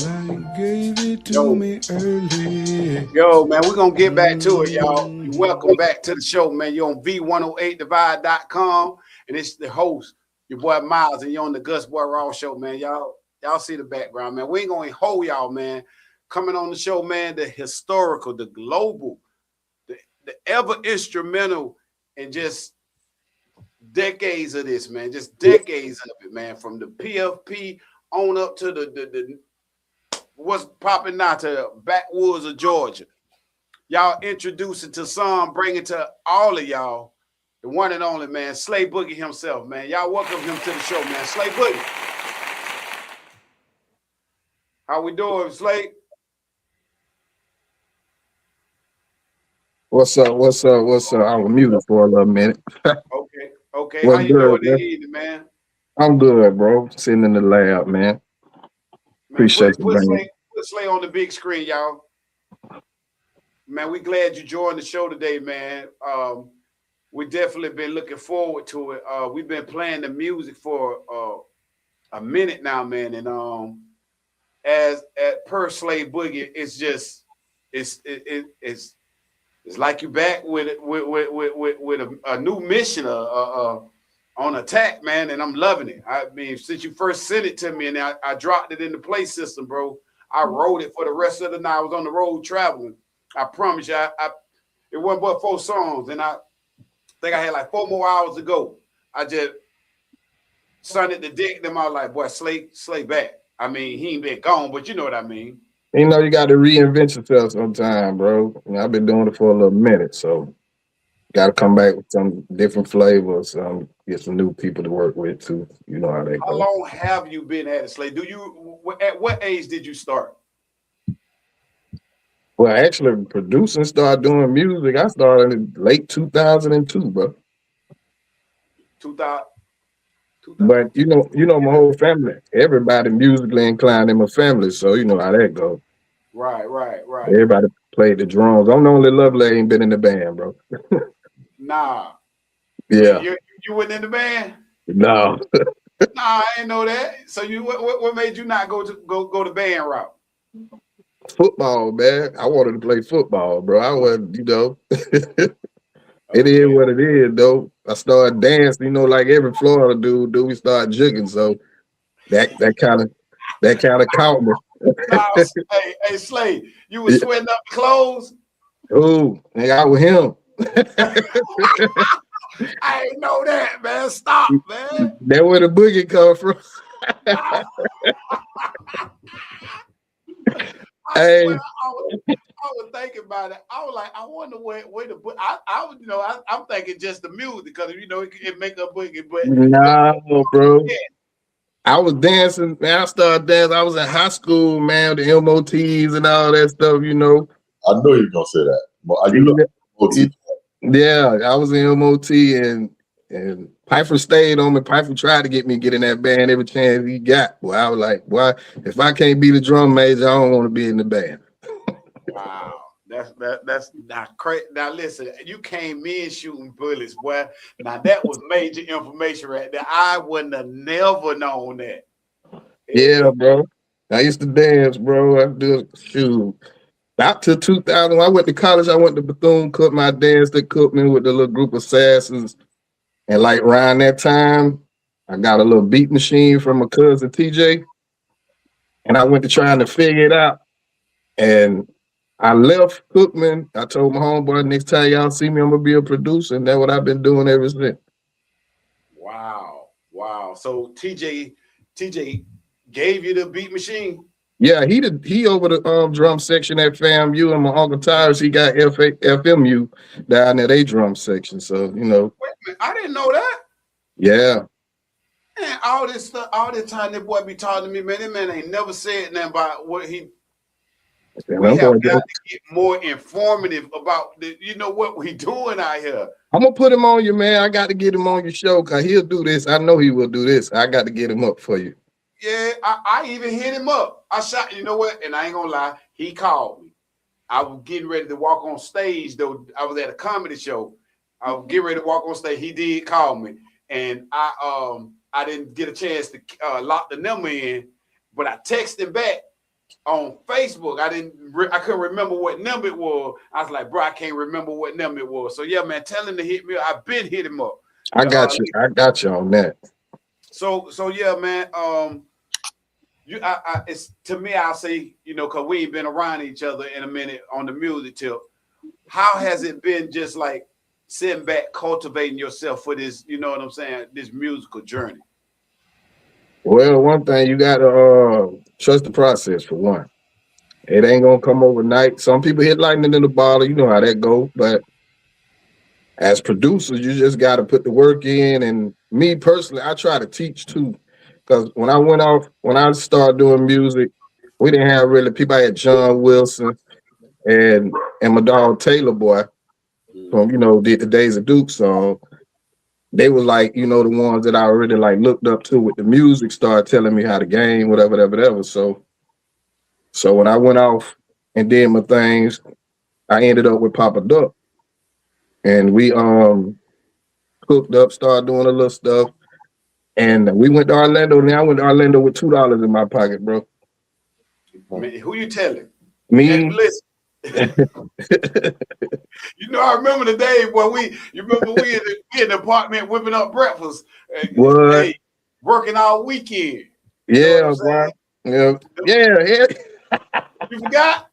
Like gave it to me early. Yo, man, we're going to get back to it, y'all. Welcome back to the show, man. You're on V108divide.com, and it's the host, your boy Miles, and you're on the Gus Boy Raw Show, man. Y'all see the background, man. We ain't going to hold y'all, man. Coming on the show, man, the historical, the global, the ever instrumental, and just decades of this, man. Just decades of it, man. From the PFP on up to the what's popping now to the backwoods of Georgia. Y'all introduce it to some, bring it to all of y'all. The one and only, man, Slay Boogie himself, man. Y'all welcome him to the show, man. Slay Boogie. How we doing, Slay? What's up? What's up? What's up? I was muted for a little minute. Okay. What's How you good, doing man? this evening, man? I'm good, bro. Sitting in the lab, man. Appreciate you bringing it. Put Slay on the big screen, y'all. Man, we glad you joined the show today, man. We definitely been looking forward to it. We've been playing the music for a minute now, man. And as per Slay Boogie, it's just it's like you back with a new mission on attack, man, and I'm loving it. I mean, since you first sent it to me and I dropped it in the play system, bro, I wrote it for the rest of the night. I was on the road traveling. I promise you, it wasn't but 4 songs, and I think I had like 4 more hours to go. I just sent it to Dick, them. I was like, boy, Slay back. I mean, he ain't been gone, but you know what I mean. You know, you got to reinvent yourself sometime, bro. You know, I've been doing it for a little minute, so got to come back with some different flavors, get some new people to work with too. You know how they How go. long have you been at it, Slay? At what age did you start? Well, actually, producing, started doing music. I started in late 2002, bro. 2000. But you know, my whole family, everybody musically inclined in my family, so you know how that goes. Right. Everybody played the drums. I'm the only lovely ain't been in the band, bro. Nah. Yeah. You wasn't in the band? No. Nah, I ain't know that. So what made you not go the band route? Football, man. I wanted to play football, bro. I wasn't, you know. It is what it is, though. I started dancing, you know, like every Florida dude do. We started jigging, so that kind of caught me. Nah, hey, Slay, you was sweating up the clothes? Ooh, nigga, I was him. I ain't know that, man. Stop, man. That where the boogie come from. I swear, I was thinking about it. I was like, I wonder where the book. I was, you know, I'm thinking just the music because you know it make a boogie, but No, bro. I was dancing, man. I started dancing. I was in high school, man, the MOTs and all that stuff, you know. I knew you were gonna say that. Yeah, I was in MOT and Piper stayed on me. Piper tried to get me to get in that band every chance he got. Well, I was like, boy, if I can't be the drum major, I don't want to be in the band. Wow. That's not crazy. Now listen, you came in shooting bullets, boy. Now that was major information right there. I wouldn't have never known that. Yeah, bro. I used to dance, bro. I do shoot. About to 2000, when I went to college, I went to Bethune-Cookman. My dance that cooked me with the little group of assassins. And like around that time, I got a little beat machine from my cousin TJ. And I went to trying to figure it out. And I left Cookman. I told my homeboy, next time y'all see me, I'm gonna be a producer. And that's what I've been doing ever since. Wow. So TJ gave you the beat machine? Yeah, he over the drum section at FAMU, and my uncle Tyrus, he got FMU down there, they drum section. So, Wait a minute, I didn't know that. Yeah. Man, all this stuff, all this time that boy be talking to me, man, that man ain't never said nothing about what he. We have got to get more informative about the, you know what we doing out here. I'm gonna put him on you, man. I got to get him on your show because he'll do this. I know he will do this. I got to get him up for you. Yeah, I even hit him up. I shot, you know what? And I ain't gonna lie, he called me. I was getting ready to walk on stage, though. I was at a comedy show. I was getting ready to walk on stage. He did call me, and I didn't get a chance to lock the number in, but I texted him back on Facebook. I couldn't remember what number it was. I was like, bro, I can't remember what number it was. So yeah, man, tell him to hit me. I've been hit him up. I got you. I got you on that. So yeah, man. It's to me, I'll say, you know, because we ain't been around each other in a minute on the music tip. How has it been just like sitting back, cultivating yourself for this, you know what I'm saying, this musical journey? Well, one thing, you gotta trust the process for one. It ain't gonna come overnight. Some people hit lightning in the bottle, you know how that go. But as producers, you just gotta put the work in. And me personally, I try to teach too. Because when I started doing music, we didn't have really people. I had John Wilson and my dog Taylor Boy from, you know, did the Days of Duke song. They were like, you know, the ones that I really like looked up to with the music, started telling me how to game, whatever. So when I went off and did my things, I ended up with Papa Duck. And we hooked up, started doing a little stuff. And we went to Orlando. And I went to Orlando with $2 in my pocket, bro. Man, who you telling? Me. And listen. You know, I remember the day when we in the apartment whipping up breakfast. What? Hey, working all weekend. Yeah, bro. Yeah. You forgot?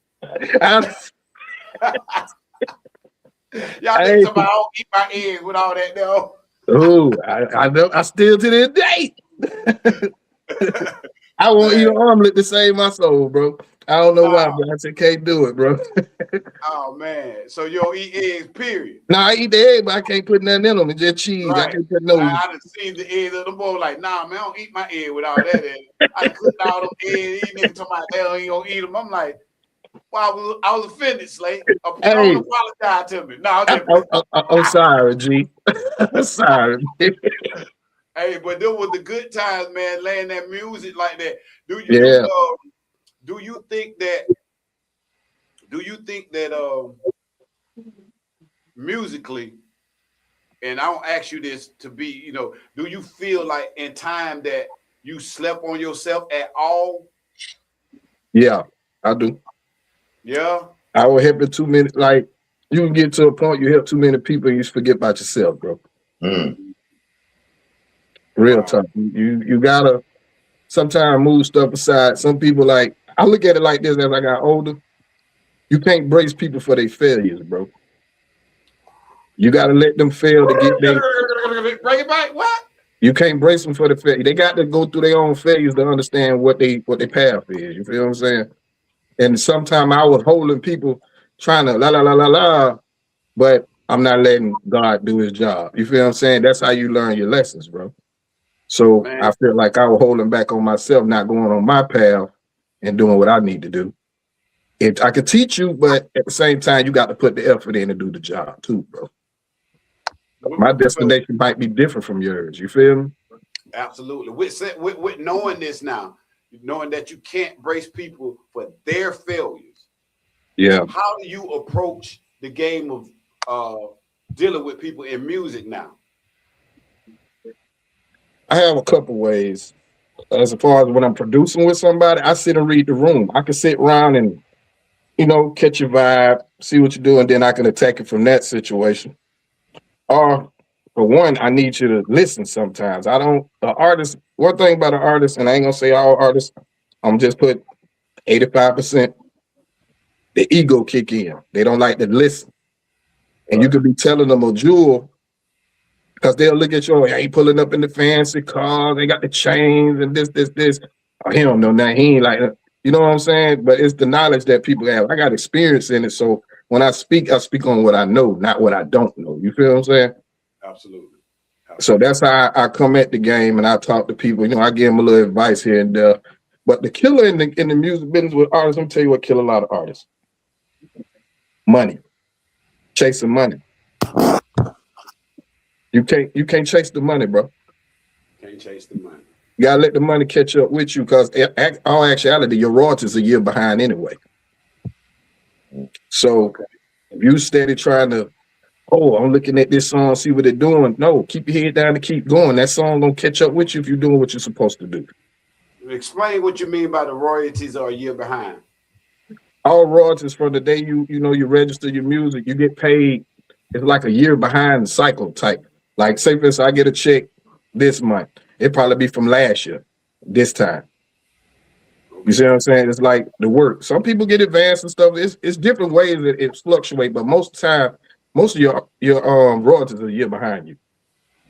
Y'all Hey. think somebody don't eat my eggs with all that though? Oh, I know. I still to this day. I won't eat an omelet to save my soul, bro. I don't know why, but I just can't do it, bro. Oh man, so you don't eat eggs, period. No, I eat the egg, but I can't put nothing in them. It's just cheese. Right. I can't put no. I done seen the eggs of the boy like, nah, man, I don't eat my egg with all that in it. I cooked all them eggs. These niggas talking about hell ain't gonna eat them. I'm like, well, I was offended, Slate. Don't apologize to me. No, I'm sorry, G. I'm sorry. Hey, but there was the good times, man, laying that music like that. Do you think that musically, and I don't ask you this to be, you know, do you feel like in time that you slept on yourself at all? Yeah, I do. Yeah. I will help in 2 minutes. Like, you can get to a point you help too many people and you forget about yourself, bro. Real tough. You gotta sometimes move stuff aside. Some people, like, I look at it like this as I got older. You can't brace people for their failures, bro. You gotta let them fail to get there. Bring it back. What? You can't brace them for the failure. They got to go through their own failures to understand what their path is. You feel what I'm saying? And sometimes I was holding people trying to la, but I'm not letting God do his job. You feel what I'm saying? That's how you learn your lessons, bro. So man, I feel like I was holding back on myself, not going on my path and doing what I need to do. I could teach you, but at the same time, you got to put the effort in to do the job too, bro. My destination might be different from yours. You feel me? Absolutely. With knowing this now, knowing that you can't brace people for their failures. Yeah. How do you approach the game of dealing with people in music now? I have a couple ways. As far as when I'm producing with somebody, I sit and read the room. I can sit around and, you know, catch your vibe, see what you're doing, then I can attack it from that situation. Or for one, I need you to listen sometimes. One thing about an artist, and I ain't gonna say all artists, I'm just put 85%, the ego kick in. They don't like to listen. And you could be telling them a jewel, because they'll look at you, I ain't pulling up in the fancy cars, they got the chains and this. Oh, he don't know nothing. He ain't like, You know what I'm saying? But it's the knowledge that people have. I got experience in it, so when I speak on what I know, not what I don't know. You feel what I'm saying? Absolutely. So that's how I come at the game and I talk to people. You know, I give them a little advice here and there. But the killer in the music business with artists, let me tell you what kill a lot of artists. Money. Chasing money. You can't chase the money, bro. Can't chase the money. You gotta let the money catch up with you, because all actuality, your royalties are a year behind anyway. So if you steady trying to, I'm looking at this song, see what they're doing. No, keep your head down and keep going. That song gonna catch up with you if you're doing what you're supposed to do. Explain what you mean by the royalties are a year behind. All royalties from the day you register your music, you get paid. It's like a year behind cycle type. Like, say for instance, I get a check this month. It probably be from last year, this time. You see what I'm saying? It's like the work. Some people get advanced and stuff. It's different ways that it fluctuates, but most of the time, most of your royalties are a year behind you.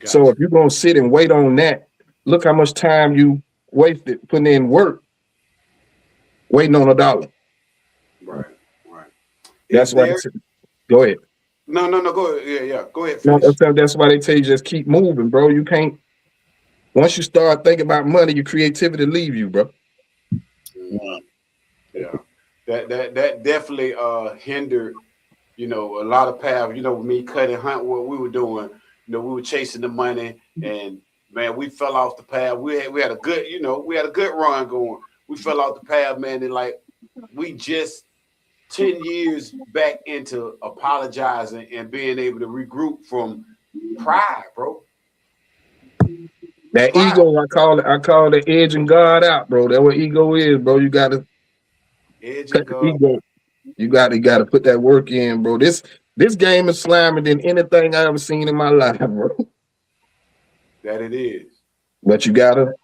Gotcha. So if you're gonna sit and wait on that, look how much time you wasted putting in work, waiting on $1. Right. That's why. Go ahead. No, go ahead. Yeah, go ahead. No, that's why they tell you just keep moving, bro. You can't. Once you start thinking about money, your creativity leave you, bro. Yeah, that definitely hindered, a lot of paths. Me, Cut and Hunt, what we were doing, we were chasing the money, and man, we fell off the path. We had a good, we had a good run going. We fell off the path, man, and like we just 10 years back into apologizing and being able to regroup from pride, bro. That pride. Ego, I call it edging God out, bro. That's what ego is, bro. You gotta cut the ego. You gotta put that work in, bro. This game is slimier than anything I ever seen in my life, bro. That it is. But you gotta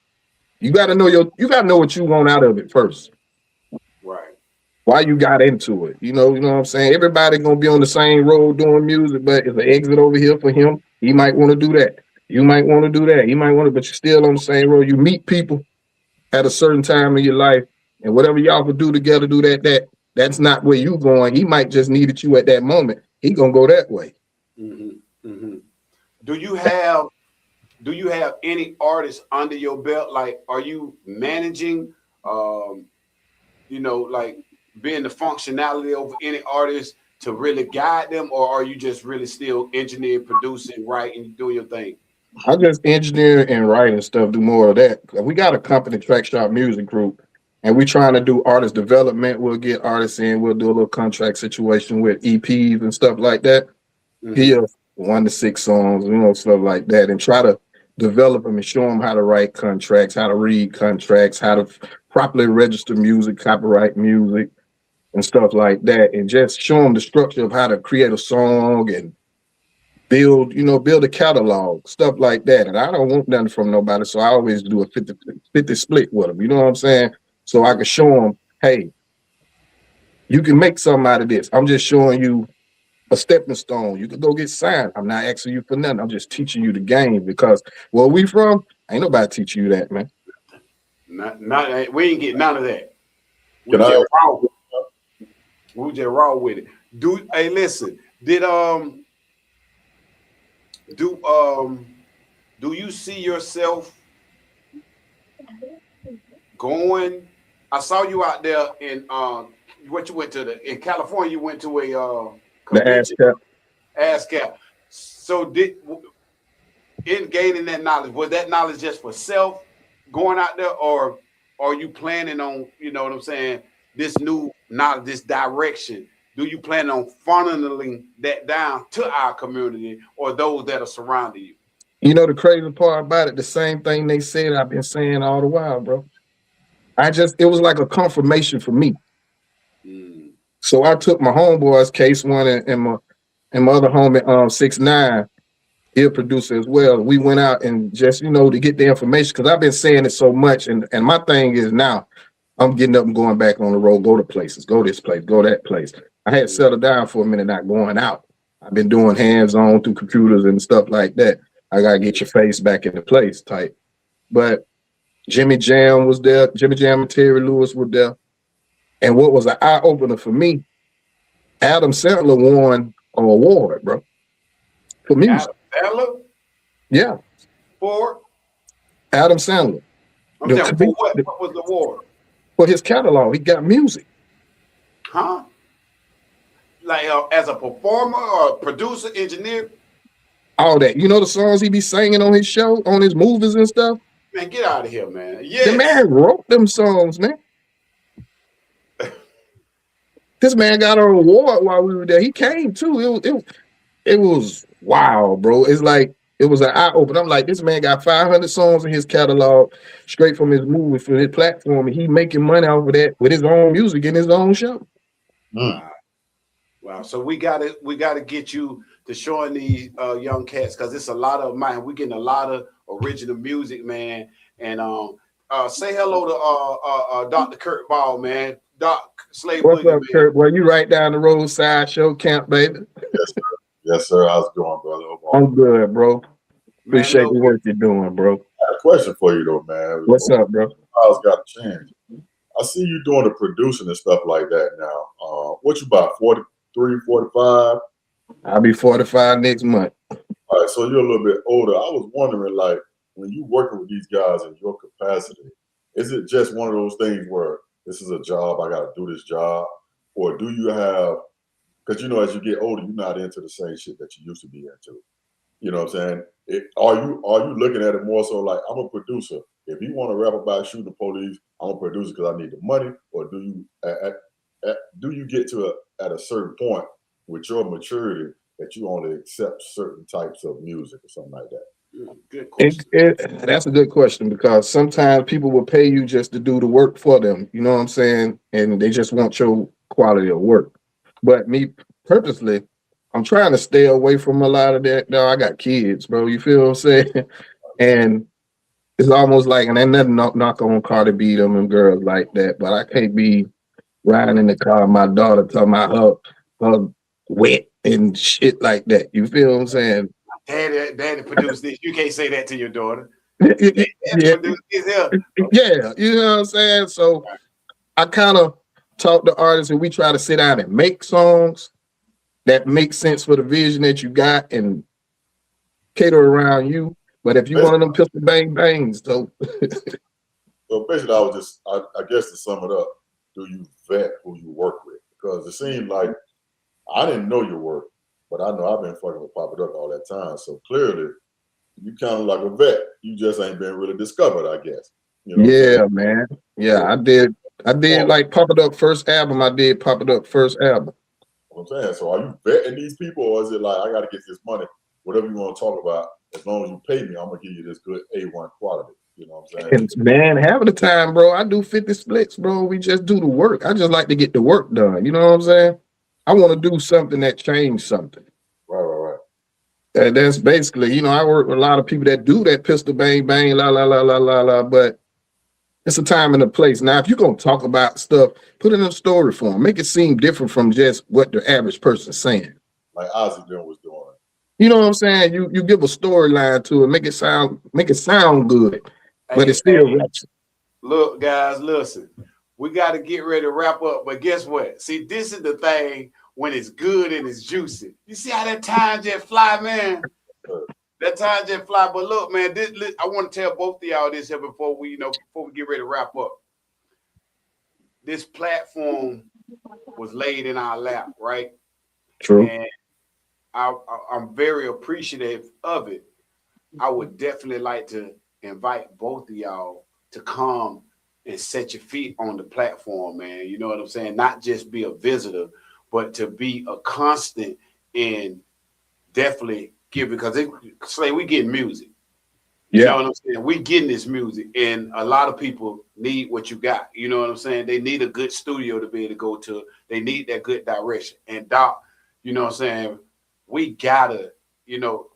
know what you want out of it first. Right. Why you got into it. You know what I'm saying? Everybody gonna be on the same road doing music, but if an exit over here for him, he might want to do that. You might want to do that. He might want to, but you're still on the same road. You meet people at a certain time in your life, and whatever y'all could do together, do that's not where you going. He might just needed you at that moment. He gonna go that way. Mm-hmm. Mm-hmm. Do you have any artists under your belt? Like, are you managing, like being the functionality over any artist to really guide them, or are you just really still engineering, producing, writing, doing your thing? I just engineer and write and stuff, do more of that. We got a company, Track Shop Music Group, and we trying to do artist development. We'll get artists in, we'll do a little contract situation with EPs and stuff like that. Mm-hmm. Here, 1 to 6 songs, stuff like that, and try to develop them and show them how to write contracts, how to read contracts, how to properly register music, copyright music, and stuff like that, and just show them the structure of how to create a song and build a catalog, stuff like that. And I don't want nothing from nobody, so I always do a 50 split with them. You know what I'm saying? So I can show them, hey, you can make something out of this. I'm just showing you a stepping stone. You can go get signed. I'm not asking you for nothing. I'm just teaching you the game, because where we from, ain't nobody teach you that, man. We ain't get none of that. We just raw with it. Hey, listen, do you see yourself going? I saw you out there in in California. You went to a convention, the ASCAP. So in gaining that knowledge, was that knowledge just for self going out there, or are you planning on, this new knowledge, this direction? Do you plan on funneling that down to our community or those that are surrounding you? The crazy part about it, the same thing they said I've been saying all the while, bro. It was like a confirmation for me. So I took my homeboy's Case One and my other homie 6ix9ine, he'll producer as well. We went out and just, to get the information, because I've been saying it so much, and my thing is now I'm getting up and going back on the road, go to places, go this place, go that place. I had settled down for a minute, not going out. I've been doing hands-on through computers and stuff like that. I gotta get your face back into place type. But Jimmy Jam was there. Jimmy Jam and Terry Lewis were there. And what was an eye opener for me, Adam Sandler won an award, bro, for music. Adam Sandler Yeah, for? Adam Sandler. I'm saying for what? What was the award? For his catalog, he got music. Huh? Like as a performer or producer, engineer? All that. You know the songs he be singing on his show, on his movies and stuff? Man, get out of here, man. The Yes. man wrote them songs, man. This man got an award while we were there. He came too. It was wow, bro. It's like it was an eye opener. I'm like, this man got 500 songs in his catalog, straight from his movie, from his platform, and he making money off of that with his own music in his own show. Wow. So we gotta get you to showing these young cats, because it's a lot of mine. We're getting a lot of original music, man. And say hello to Dr. Kurt Ball, man. Doc Slave What's Boogie, up, man. Kurt? Well, you right down the roadside show camp, baby. Yes, sir. Yes, sir. How's it going, brother? I'm good, bro. Appreciate Man, the work you're doing, bro. I got a question for you, though, man. What's up, bro? How's got to change? I see you doing the producing and stuff like that now. What you about, 43, 45? I'll be 45 next month. All right, so you're a little bit older. I was wondering, like, when you working with these guys in your capacity, is it just one of those things where this is a job, I got to do this job? Or do you have, because, you know, as you get older, you're not into the same shit that you used to be into. You know what I'm saying? Are you looking at it more so like, I'm a producer. If you want to rap about shooting the police, I'm a producer because I need the money? Or do you get to at a certain point with your maturity that you only accept certain types of music or something like that? Good question. That's a good question, because sometimes people will pay you just to do the work for them. You know what I'm saying? And they just want your quality of work. But me purposely, I'm trying to stay away from a lot of that. No, I got kids, bro. You feel what I'm saying? And it's almost like, and ain't nothing knock on Cardi B, them and girls like that, but I can't be riding in the car, my daughter talking about her wet and shit like that. You feel what I'm saying? Daddy produced this. You can't say that to your daughter. Yeah, Yeah. You know what I'm saying? So I kind of talk to artists and we try to sit down and make songs that make sense for the vision that you got and cater around you. But if you one of them pistol bang bangs, so So basically, I guess to sum it up, do you vet who you work with? Because it seemed like I didn't know your work, but I know I've been fucking with Papa Duck all that time. So clearly, you kind of like a vet. You just ain't been really discovered, I guess. You know yeah, man. Yeah, I did like Papa Duck first album. I did Papa Duck first album. What I'm saying. So are you vetting these people, or is it like, I got to get this money, whatever you want to talk about, as long as you pay me, I'm gonna give you this good A1 quality. You know what I'm saying? And man, half of the time, bro, I do 50 splits, bro. We just do the work. I just like to get the work done. You know what I'm saying? I want to do something that changes something. Right. And that's basically, you know, I work with a lot of people that do that pistol bang bang, la la la la la la. But it's a time and a place. Now, if you're gonna talk about stuff, put it in a story form. Make it seem different from just what the average person's saying. Like Ozzy was doing. You know what I'm saying? You give a storyline to it, make it sound good, but it's still ratchet. Look, guys, listen. We got to get ready to wrap up. But guess what? See, this is the thing when it's good and it's juicy. You see how that time just fly, man? That time just fly. But look, man, I want to tell both of y'all this here before we get ready to wrap up. This platform was laid in our lap, right? True. And I'm very appreciative of it. I would definitely like to invite both of y'all to come and set your feet on the platform, man. You know what I'm saying? Not just be a visitor, but to be a constant in definitely giving, because we getting music. You know what I'm saying? We getting this music, and a lot of people need what you got. You know what I'm saying? They need a good studio to be able to go to. They need that good direction. And Doc, you know what I'm saying? We gotta,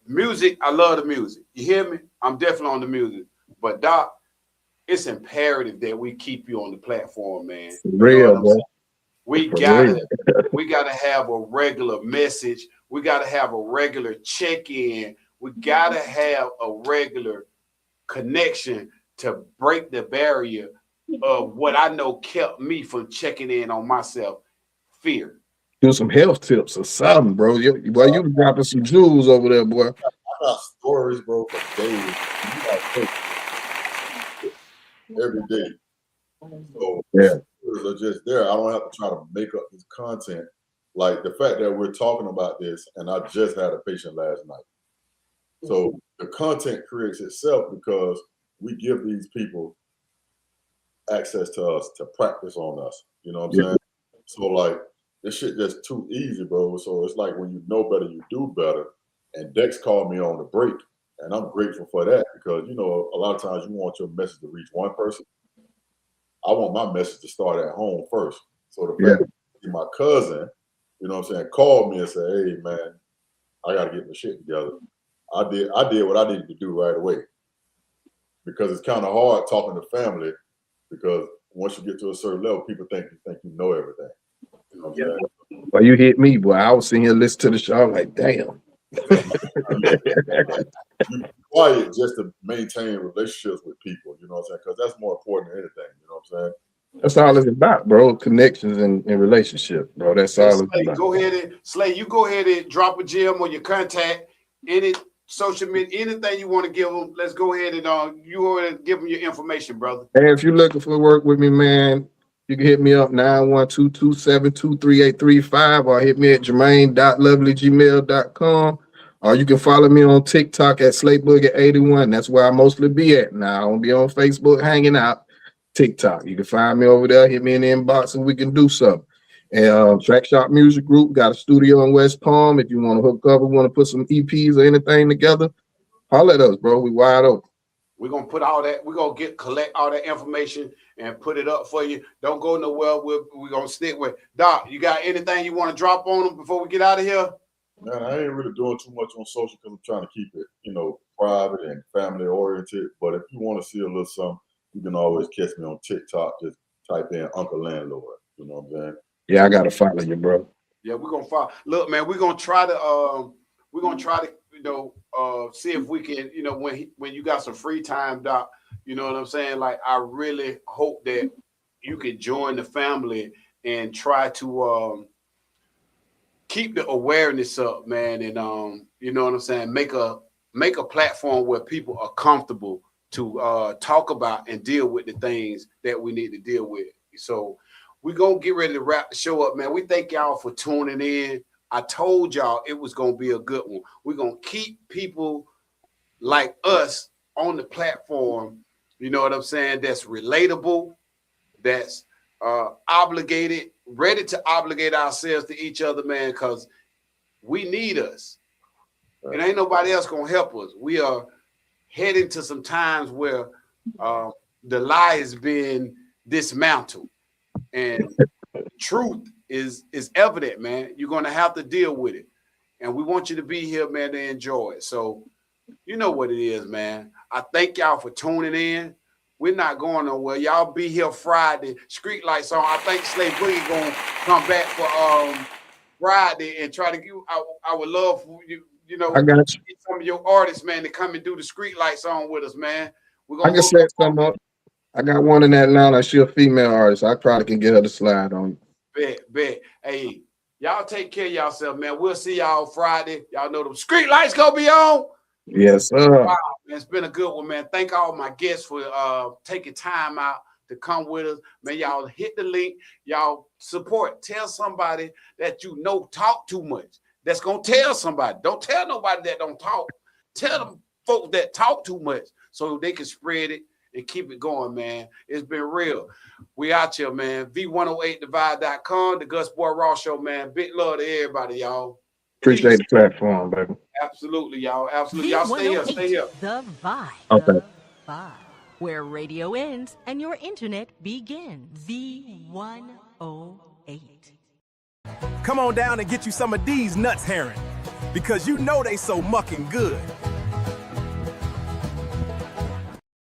music. I love the music. You hear me? I'm definitely on the music. But Doc, it's imperative that we keep you on the platform, man. Real, bro. We gotta have a regular message. We gotta have a regular check-in. We gotta have a regular connection to break the barrier of what I know kept me from checking in on myself. Fear. Do some health tips or something, bro. Boy, you dropping some jewels over there, boy. I got stories, bro, for days. Every day. So yeah, stories are just there. I don't have to try to make up this content. Like the fact that we're talking about this, and I just had a patient last night. So the content creates itself because we give these people access to us to practice on us. You know what I'm saying? So like this shit just too easy, bro. So it's like when you know better, you do better. And Dex called me on the break, and I'm grateful for that because you know a lot of times you want your message to reach one person. I want my message to start at home first. So the fact that my cousin, you know what I'm saying, called me and said, "Hey man, I gotta get my shit together." I did what I needed to do right away. Because it's kind of hard talking to family because once you get to a certain level, people think you know everything. You know what I'm saying? Well, you hit me, boy. I was sitting here listening to the show. I'm like, damn. You quiet just to maintain relationships with people, you know what I'm saying? Because that's more important than anything, you know what I'm saying? That's all it's about, bro. Connections and relationship, bro. That's all it's about. Go ahead and Slay, you go ahead and drop a gem or your contact, any social media, anything you want to give them. Let's go ahead and you go ahead and give them your information, brother. Hey, if you're looking for work with me, man, you can hit me up 912-272-3835 or hit me at jermaine.lovelygmail.com. Or you can follow me on TikTok at SlayBoogie81. That's where I mostly be at now. I don't be on Facebook hanging out. TikTok. You can find me over there. Hit me in the inbox and we can do something. And Track Shop Music Group got a studio in West Palm. If you want to hook up, we want to put some EPs or anything together, holler at us, bro. We wide open. We're gonna put all that. We're gonna collect all that information and put it up for you. Don't go nowhere. We're gonna stick with Doc. You got anything you want to drop on them before we get out of here? Man, I ain't really doing too much on social because I'm trying to keep it, you know, private and family oriented. But if you want to see a little something, you can always catch me on TikTok. Just type in Uncle Landlord. You know what I'm saying? Yeah, I gotta follow you, bro. Yeah, we're gonna follow. Look, man, we're gonna try to you know, see if we can, you know, when you got some free time, Doc, you know what I'm saying? Like, I really hope that you can join the family and try to keep the awareness up, man, and you know what I'm saying, make a platform where people are comfortable to talk about and deal with the things that we need to deal with. So we're gonna get ready to wrap the show up, man. We thank y'all for tuning in. I told y'all it was gonna be a good one. We're gonna keep people like us on the platform, you know what I'm saying, that's relatable, that's obligated, ready to obligate ourselves to each other, man, because we need us. And ain't nobody else gonna help us. We are heading to some times where the lie is being dismantled and truth is evident, man. You're gonna have to deal with it. And we want you to be here, man, to enjoy it. So you know what it is, man. I thank y'all for tuning in. We're not going nowhere. Y'all be here Friday. Street Lights on. I think Slay Boogie gonna come back for Friday and try to give. I would love for you, you know, I got you. get some of your artists, man, to come and do the Street Lights on with us, man. We're gonna I can set some up. I got one in Atlanta. She a female artist. I probably can get her to slide on. Bet. Hey, y'all take care of yourself, man. We'll see y'all Friday. Y'all know the Street Lights gonna be on. Yes, sir. Wow, man, it's been a good one, man. Thank all my guests for taking time out to come with us. Man, y'all hit the link. Y'all support. Tell somebody that you know talk too much. That's gonna tell somebody. Don't tell nobody that don't talk. Tell them folks that talk too much so they can spread it and keep it going, man. It's been real. We out here, man. V108divide.com, the Gus Boy Raw Show, man. Big love to everybody, y'all. Appreciate the platform, baby. Absolutely, y'all. Absolutely. Y'all stay here. Stay here. The Vibe. Okay. The Vibe. Where radio ends and your internet begins. V108. Come on down and get you some of these nuts, Heron, because you know they so mucking good.